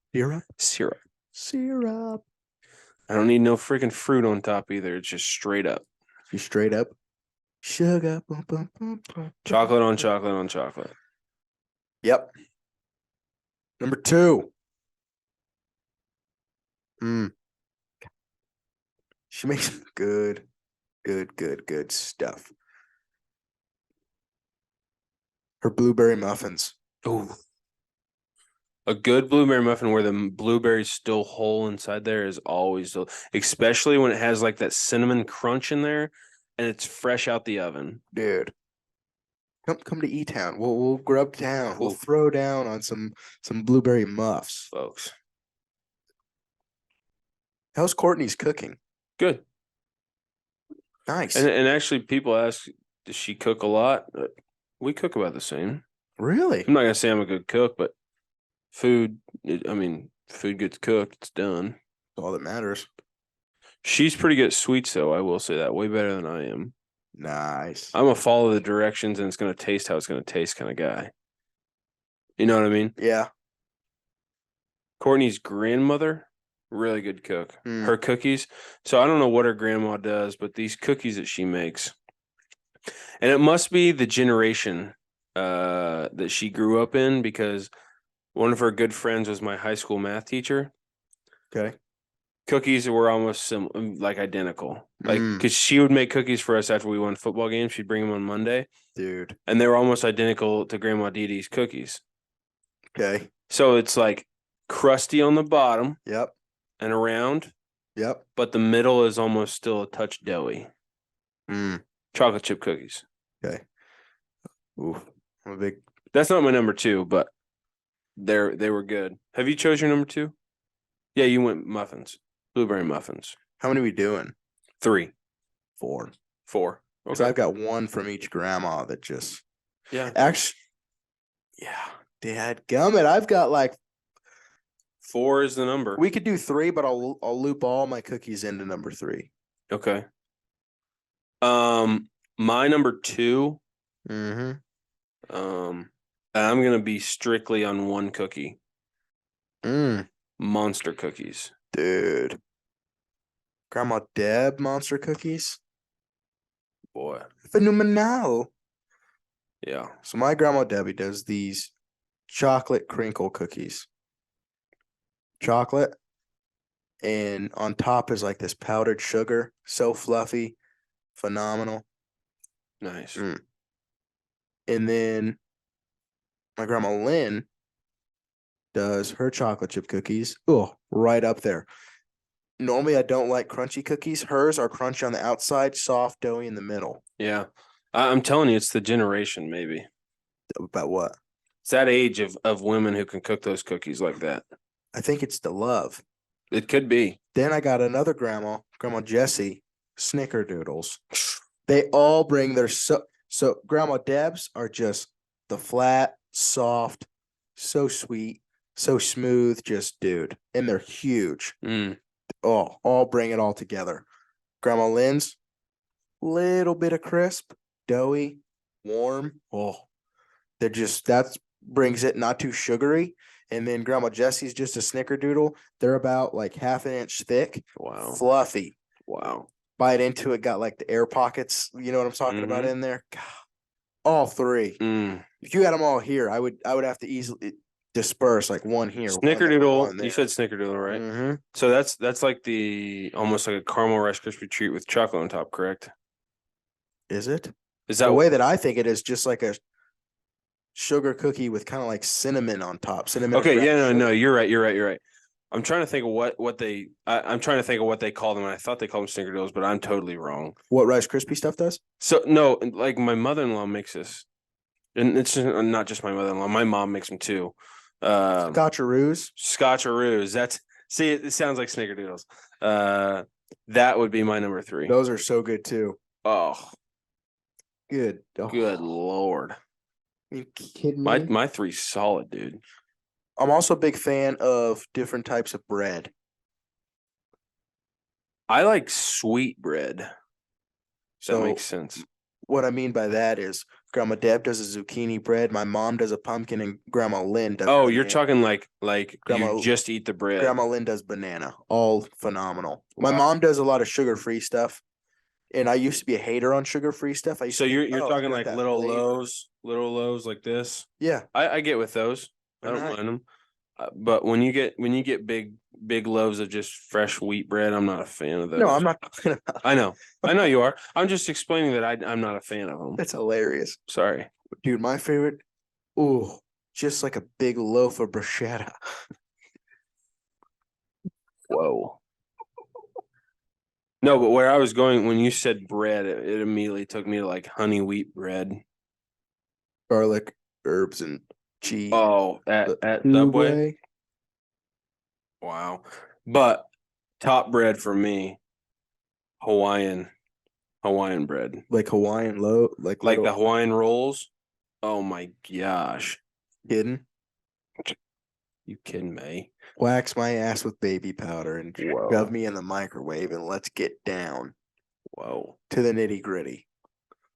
I don't need no freaking fruit on top either. It's just straight up. Just straight up. Sugar. Chocolate on chocolate on chocolate. Yep. Number 2. She makes good stuff. Her blueberry muffins. Oh. A good blueberry muffin where the blueberry's still whole inside there is always, especially when it has like that cinnamon crunch in there and it's fresh out the oven. Dude. Come to E-Town. We'll grub down. We'll throw down on some blueberry muffs, folks. How's Courtney's cooking? Good. Nice. And actually people ask, does she cook a lot? We cook about the same. Really? I'm not gonna say I'm a good cook, but food gets cooked, it's done. That's all that matters. She's pretty good at sweets, though. I will say that. Way better than I am. Nice. I'm a follow the directions and it's going to taste how it's going to taste kind of guy. You know what I mean? Yeah. Courtney's grandmother, really good cook. Her cookies. So I don't know what her grandma does, but these cookies that she makes, and it must be the generation that she grew up in, because one of her good friends was my high school math teacher. Okay. cookies were almost like identical. Like, because she would make cookies for us after we won football games. She'd bring them on Monday, Dude. and they were almost identical to Grandma Dee Dee's cookies. Okay. So it's like crusty on the bottom Yep. and around, Yep. but the middle is almost still a touch doughy. Chocolate chip cookies. Okay. Ooh, I'm a big. That's not my number 2, but they were good. Have you chose your number 2? Yeah, you went muffins, blueberry muffins. How many we doing? 3, 4. 4. Okay. So I've got one from each grandma that just. Yeah. Actually, yeah. Dadgummit. I've got like 4 is the number. We could do 3, but I'll loop all my cookies into number 3. Okay. My number 2. Mm-hmm. I'm gonna be strictly on one cookie. Mm. Monster cookies. Dude. Grandma Deb monster cookies. Boy. Phenomenal. Yeah. So my grandma Debbie does these chocolate crinkle cookies. Chocolate. And on top is like this powdered sugar. So fluffy. Phenomenal. Nice. And then my grandma Lynn does her chocolate chip cookies. Oh, right up there. Normally I don't like crunchy cookies. Hers are crunchy on the outside, soft, doughy in the middle. Yeah. I'm telling you, it's the generation, maybe. About what? It's that age of women who can cook those cookies like that. I think it's the love. It could be. Then I got another Grandma Jessie, Snickerdoodles. They all bring their so Grandma Deb's are just the flat, soft, so sweet, so smooth, just dude. And they're huge. Oh, all bring it all together. Grandma Lynn's, little bit of crisp, doughy, warm. Oh, they're just that brings it not too sugary. And then Grandma Jessie's just a snickerdoodle. They're about like half an inch thick. Wow. Fluffy. Wow. Bite into it, got like the air pockets. You know what I'm talking about in there? God, all 3. If you had them all here, I would have to easily disperse like one here. Snickerdoodle. You said snickerdoodle, right? Mm-hmm. So that's like the almost like a caramel Rice Krispie treat with chocolate on top, correct? Is it? Is that the way that I think it is? Just like a sugar cookie with kind of like cinnamon on top. Cinnamon. Okay, yeah, no, you're right. I'm trying to think of what they. I'm trying to think of what they call them. And I thought they called them snickerdoodles, but I'm totally wrong. What Rice Krispie stuff does? So no, like my mother-in-law makes this, and it's not just my mother-in-law. My mom makes them too. Scotcheroos. Scotcheroos. It sounds like snickerdoodles. That would be my number 3. Those are so good too. Oh, good. Oh. Good Lord. Are you kidding me? My 3's solid, dude. I'm also a big fan of different types of bread. I like sweet bread. So that makes sense. What I mean by that is Grandma Deb does a zucchini bread, my mom does a pumpkin, and Grandma Lynn does. Oh, you're talking like Grandma, you just eat the bread. Grandma Lynn does banana. All phenomenal. Wow. My mom does a lot of sugar-free stuff. And I used to be a hater on sugar-free stuff. So you're talking like little loaves like this. Yeah, I get with those. I don't mind them. But when you get big loaves of just fresh wheat bread, I'm not a fan of those. No, I'm not talking about. I know you are. I'm just explaining that I'm not a fan of them. That's hilarious. Sorry, dude. My favorite. Oh, just like a big loaf of bruschetta. Whoa. No, but where I was going when you said bread, it immediately took me to like honey wheat bread, garlic, herbs, and cheese. Oh, at Subway. Wow. But top bread for me, Hawaiian bread. Like Hawaiian low, like the Hawaiian rolls. Oh my gosh. Kidding? You kidding me? Wax my ass with baby powder and shove me in the microwave and let's get down. Whoa. To the nitty-gritty.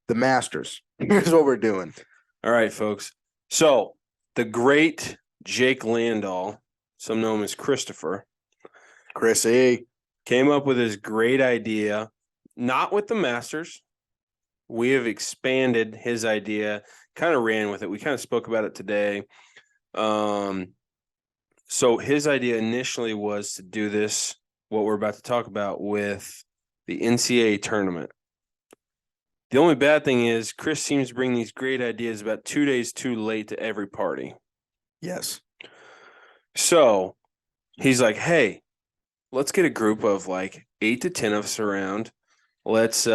The masters. Here's what we're doing. All right, folks. So the great Jake Landahl, some know him as Christopher. Chrissy. Came up with his great idea, not with the masters. We have expanded his idea, kind of ran with it. We kind of spoke about it today. So his idea initially was to do this what we're about to talk about with the NCAA tournament. The only bad thing is Chris seems to bring these great ideas about 2 days too late to every party. Yes. So he's like, hey, let's get a group of like 8 to 10 of us around. Let's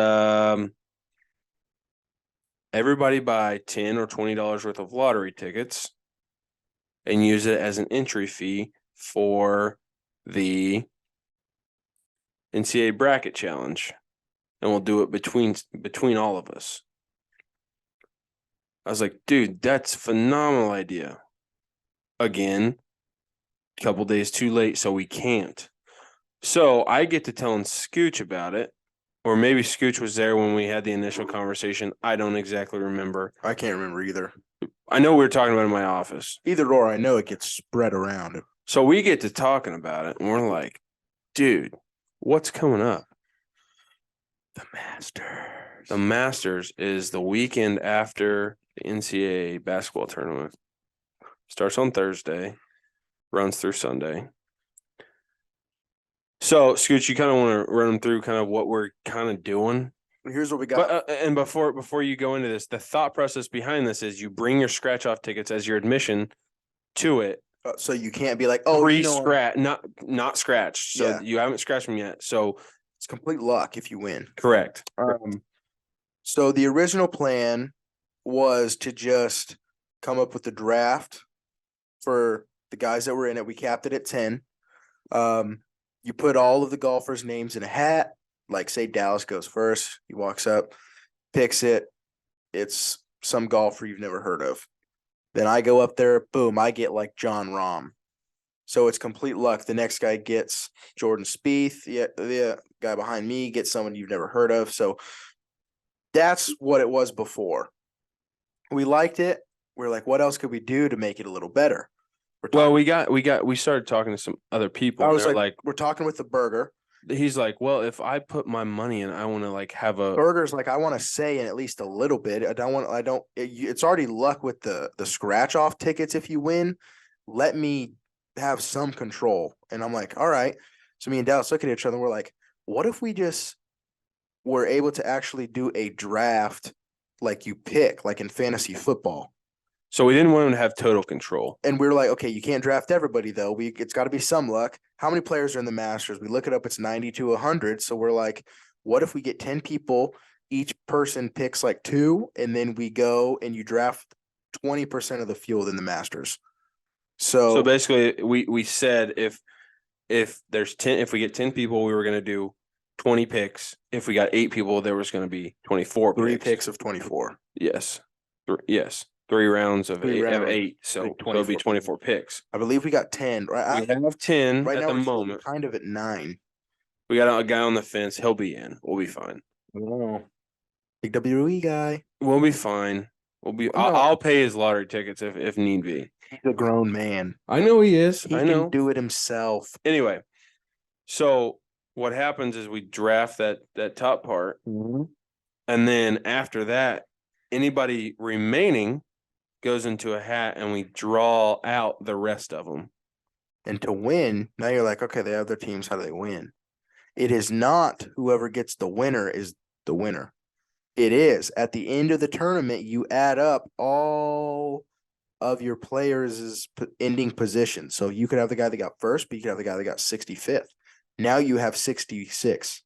everybody buy $10 or $20 worth of lottery tickets and use it as an entry fee for the NCAA bracket challenge. And we'll do it between all of us. I was like, dude, that's a phenomenal idea. Again, a couple days too late, so we can't. So I get to telling Scooch about it, or maybe Scooch was there when we had the initial conversation. I don't exactly remember. I can't remember either. I know we were talking about it in my office. Either or, I know it gets spread around. So we get to talking about it, and we're like, dude, what's coming up? The Masters. The Masters is the weekend after the NCAA basketball tournament. Starts on Thursday, runs through Sunday. So, Scooch, you kind of want to run through kind of what we're kind of doing. Here's what we got. But and before you go into this, the thought process behind this is you bring your scratch off tickets as your admission to it. So you can't be like, oh, pre-scratch, not scratched. So Yeah. you haven't scratched them yet. So it's complete luck if you win. correct. So the original plan was to just come up with the draft for the guys that were in it. We capped it at 10. You put all of the golfers' names in a hat. Like, say Dallas goes first. He walks up, picks it. It's some golfer you've never heard of. Then I go up there, boom, I get like John Rahm. So it's complete luck. The next guy gets Jordan Spieth. The guy behind me gets someone you've never heard of. So that's what it was before. We liked it. We're like, what else could we do to make it a little better? Well, we started talking to some other people. I was and they're like, we're talking with the Burger. he's like, well, if I put my money in, I want to like have a Burger's like, I want to say in at least a little bit. It's already luck with the scratch off tickets. If you win, let me have some control. And I'm like, all right. So me and Dallas look at each other and we're like, what if we just were able to actually do a draft like you pick, like in fantasy football? So we didn't want him to have total control. And we were like, okay, you can't draft everybody though. It's got to be some luck. How many players are in the Masters? We look it up. It's 90 to 100. So we're like, what if we get 10 people? Each person picks like 2, and then we go and you draft 20% of the field in the Masters. So basically, we said if there's 10, if we get 10 people, we were going to do 20 picks. If we got 8 people, there was going to be 24 3 picks of 24. Yes. Yes. 3 rounds of 8. So it'll be 24 picks. I believe we got 10. Right, We have 10 right at now the we're still moment. kind of at 9. We got a guy on the fence. He'll be in. We'll be fine. Big WWE guy. We'll be fine. I'll pay his lottery tickets if need be. He's a grown man. I know he is. He I know. can do it himself. Anyway, so what happens is we draft that top part, and then after that, anybody remaining goes into a hat, and we draw out the rest of them. And to win, now you're like, okay, they have their teams. How do they win? It is not whoever gets the winner is the winner. It is at the end of the tournament, you add up all of your players' ending position. So you could have the guy that got first, but you could have the guy that got 65th. Now you have 66.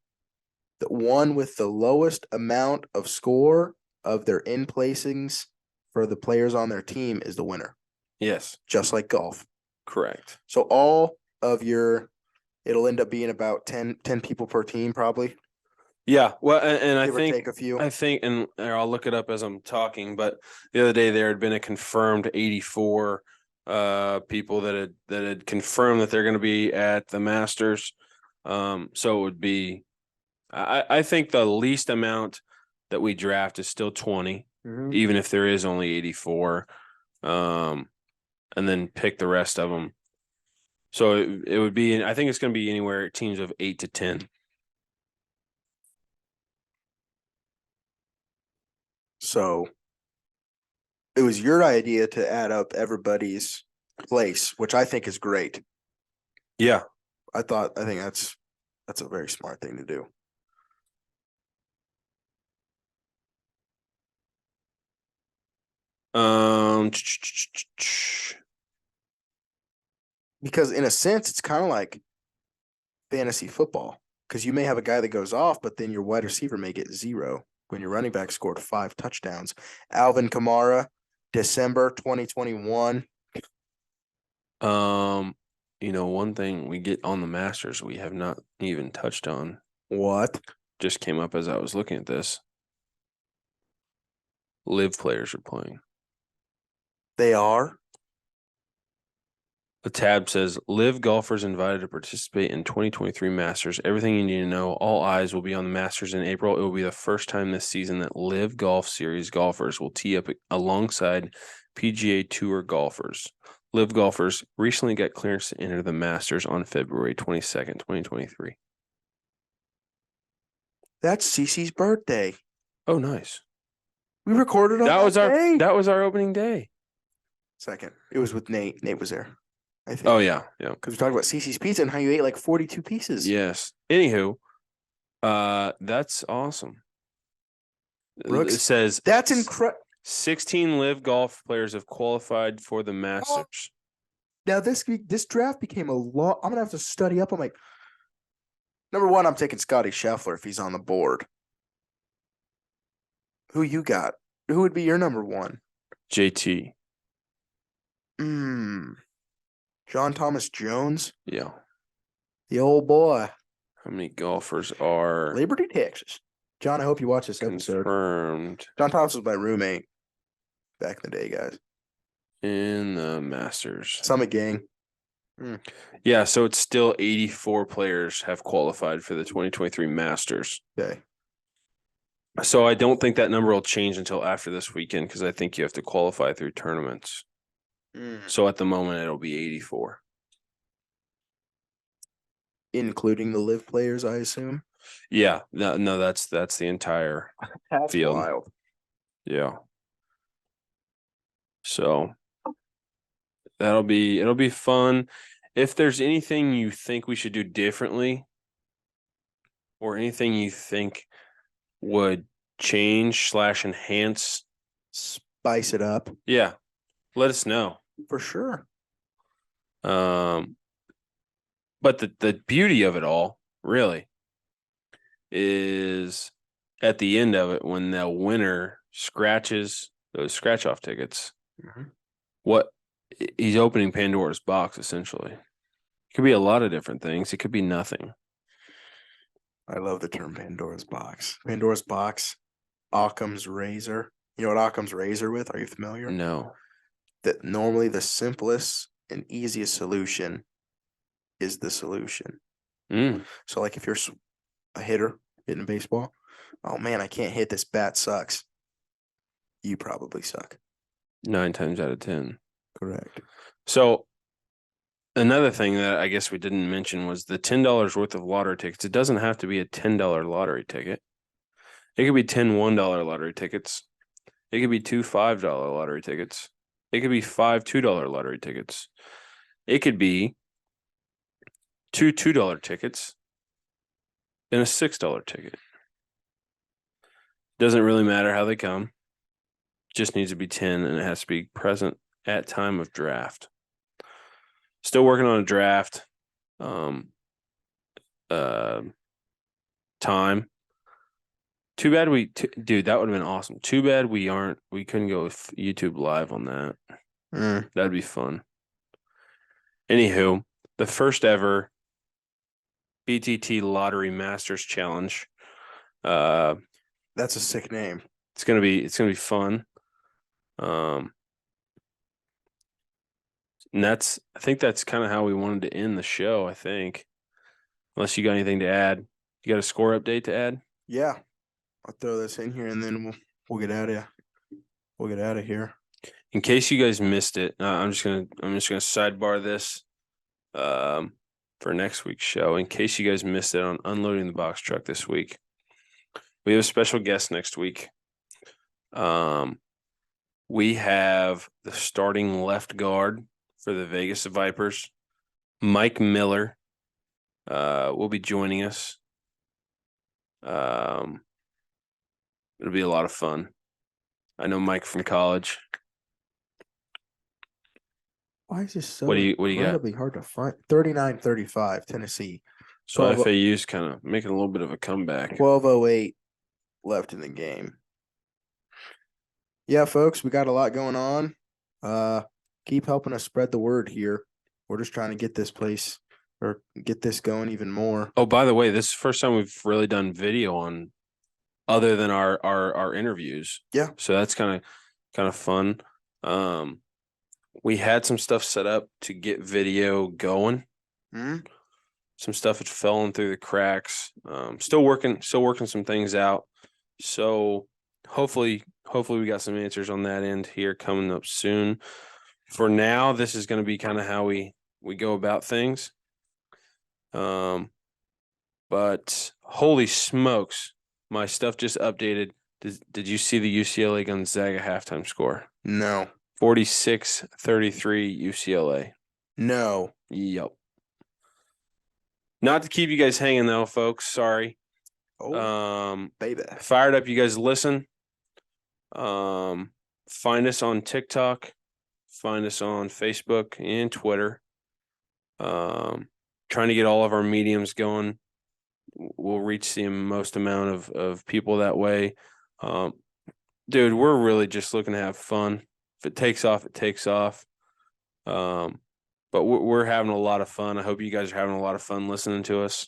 The one with the lowest amount of score of their end placings for the players on their team is the winner. Yes. Just like golf. Correct. So all of it'll end up being about 10 people per team, probably. Yeah. Well, and I Give or think, take a few. and I'll look it up as I'm talking, but the other day there had been a confirmed 84 people that had confirmed that they're going to be at the Masters. So it would be, I think the least amount that we draft is still 20, even if there is only 84, and then pick the rest of them. So it would be, I think it's going to be anywhere teams of 8 to 10. So it was your idea to add up everybody's place, which I think is great. Yeah. I think that's That's a very smart thing to do. Because in a sense, it's kind of like fantasy football. Because you may have a guy that goes off, but then your wide receiver may get 0 when your running back scored 5 touchdowns. Alvin Kamara, December 2021. One thing we get on the Masters we have not even touched on. What? Just came up as I was looking at this. Live players are playing. They are? The tab says live golfers invited to participate in 2023 Masters. Everything you need to know. All eyes will be on the Masters in April. It will be the first time this season that Live Golf Series golfers will tee up alongside PGA Tour golfers. Live golfers recently got clearance to enter the Masters on February 22nd, 2023. That's Cece's birthday. Oh, nice. We recorded on that was our opening day. Second. It was with Nate. Nate was there, I think. Oh, yeah. Because we talked about Cece's Pizza and how you ate like 42 pieces. Yes. Anywho, that's awesome. Brooks, it says that's incredible. 16 live golf players have qualified for the Masters. Now this draft became a lot. I'm gonna have to study up. I'm like, number one, I'm taking Scotty Scheffler if he's on the board. Who you got? Who would be your number one? JT. John Thomas Jones. Yeah. The old boy. How many golfers are Liberty, Texas? John, I hope you watch this episode. confirmed John Thomas was my roommate back in the day, guys. in the Masters? Summit Gang. Yeah, so it's still 84 players have qualified for the 2023 Masters. Okay. So I don't think that number will change until after this weekend because I think you have to qualify through tournaments. So at the moment, it'll be 84. Including the live players, I assume. Yeah, no, that's the entire That's field. wild. Yeah. So it'll be fun. If there's anything you think we should do differently, or anything you think would change / enhance, Spice it up. yeah, let us know. For sure. But the beauty of it all, really, is at the end of it when the winner scratches those scratch off tickets. What he's opening Pandora's box essentially. It could be a lot of different things. It could be nothing. I love the term Pandora's box. Pandora's box, Occam's razor. You know what Occam's razor with? Are you familiar? No. That normally the simplest and easiest solution is the solution. So like if you're a hitter hitting a baseball, oh man, I can't hit, this bat sucks. You probably suck. 9 times out of 10. Correct. So another thing that I guess we didn't mention was the $10 worth of lottery tickets. It doesn't have to be a $10 lottery ticket. It could be 10 $1 lottery tickets. It could be 2 $5 lottery tickets. It could be 5 $2 lottery tickets. It could be 2 $2 tickets and a $6 ticket. Doesn't really matter how they come. Just needs to be 10 and it has to be present at time of draft. Still working on a draft time. Too bad dude, that would have been awesome. Too bad we couldn't go with YouTube live on that. That'd be fun. Anywho, the first ever BTT Lottery Masters Challenge. That's a sick name. It's gonna be fun. And I think that's kind of how we wanted to end the show, I think. Unless you got anything to add. You got a score update to add? Yeah. I'll throw this in here and then we'll get out of here. In case you guys missed it, I'm just gonna sidebar this for next week's show. In case you guys missed it on Unloading the Box Truck this week, we have a special guest next week. We have the starting left guard for the Vegas Vipers, Mike Miller. will be joining us. It'll be a lot of fun. I know Mike from college. Why is this so What do you got? incredibly hard to find? 39-35, Tennessee. So 12 FAU's kind of making a little bit of a comeback. 12:08 left in the game. Yeah, folks, we got a lot going on. Keep helping us spread the word here. We're just trying to get this place or get this going even more. Oh, by the way, this is the first time we've really done video on other than our interviews. Yeah. So that's kind of fun. We had some stuff set up to get video going. Hmm? Some stuff had fallen through the cracks. Still working some things out. So hopefully we got some answers on that end here coming up soon. For now, this is going to be kind of how we go about things. But holy smokes, my stuff just updated. Did you see the UCLA Gonzaga halftime score? No. 46-33 UCLA. No. Yep. Not to keep you guys hanging though, folks. Sorry. Baby. Fired up. You guys listen. Find us on TikTok. Find us on Facebook and Twitter. Trying to get all of our mediums going. We'll reach the most amount of people that way. Dude, we're really just looking to have fun. If it takes off, it takes off. But we're having a lot of fun. I hope you guys are having a lot of fun listening to us.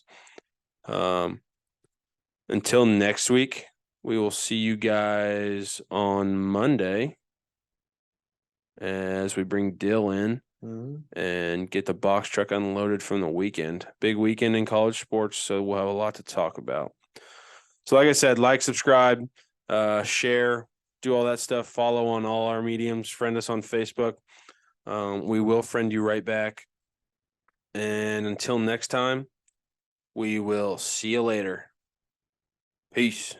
Until next week, we will see you guys on Monday as we bring Dill in and get the box truck unloaded from the weekend. Big weekend in college sports, so we'll have a lot to talk about. So like I said, like, subscribe, share, do all that stuff. Follow on all our mediums. Friend us on Facebook. We will friend you right back. And until next time, we will see you later. Peace.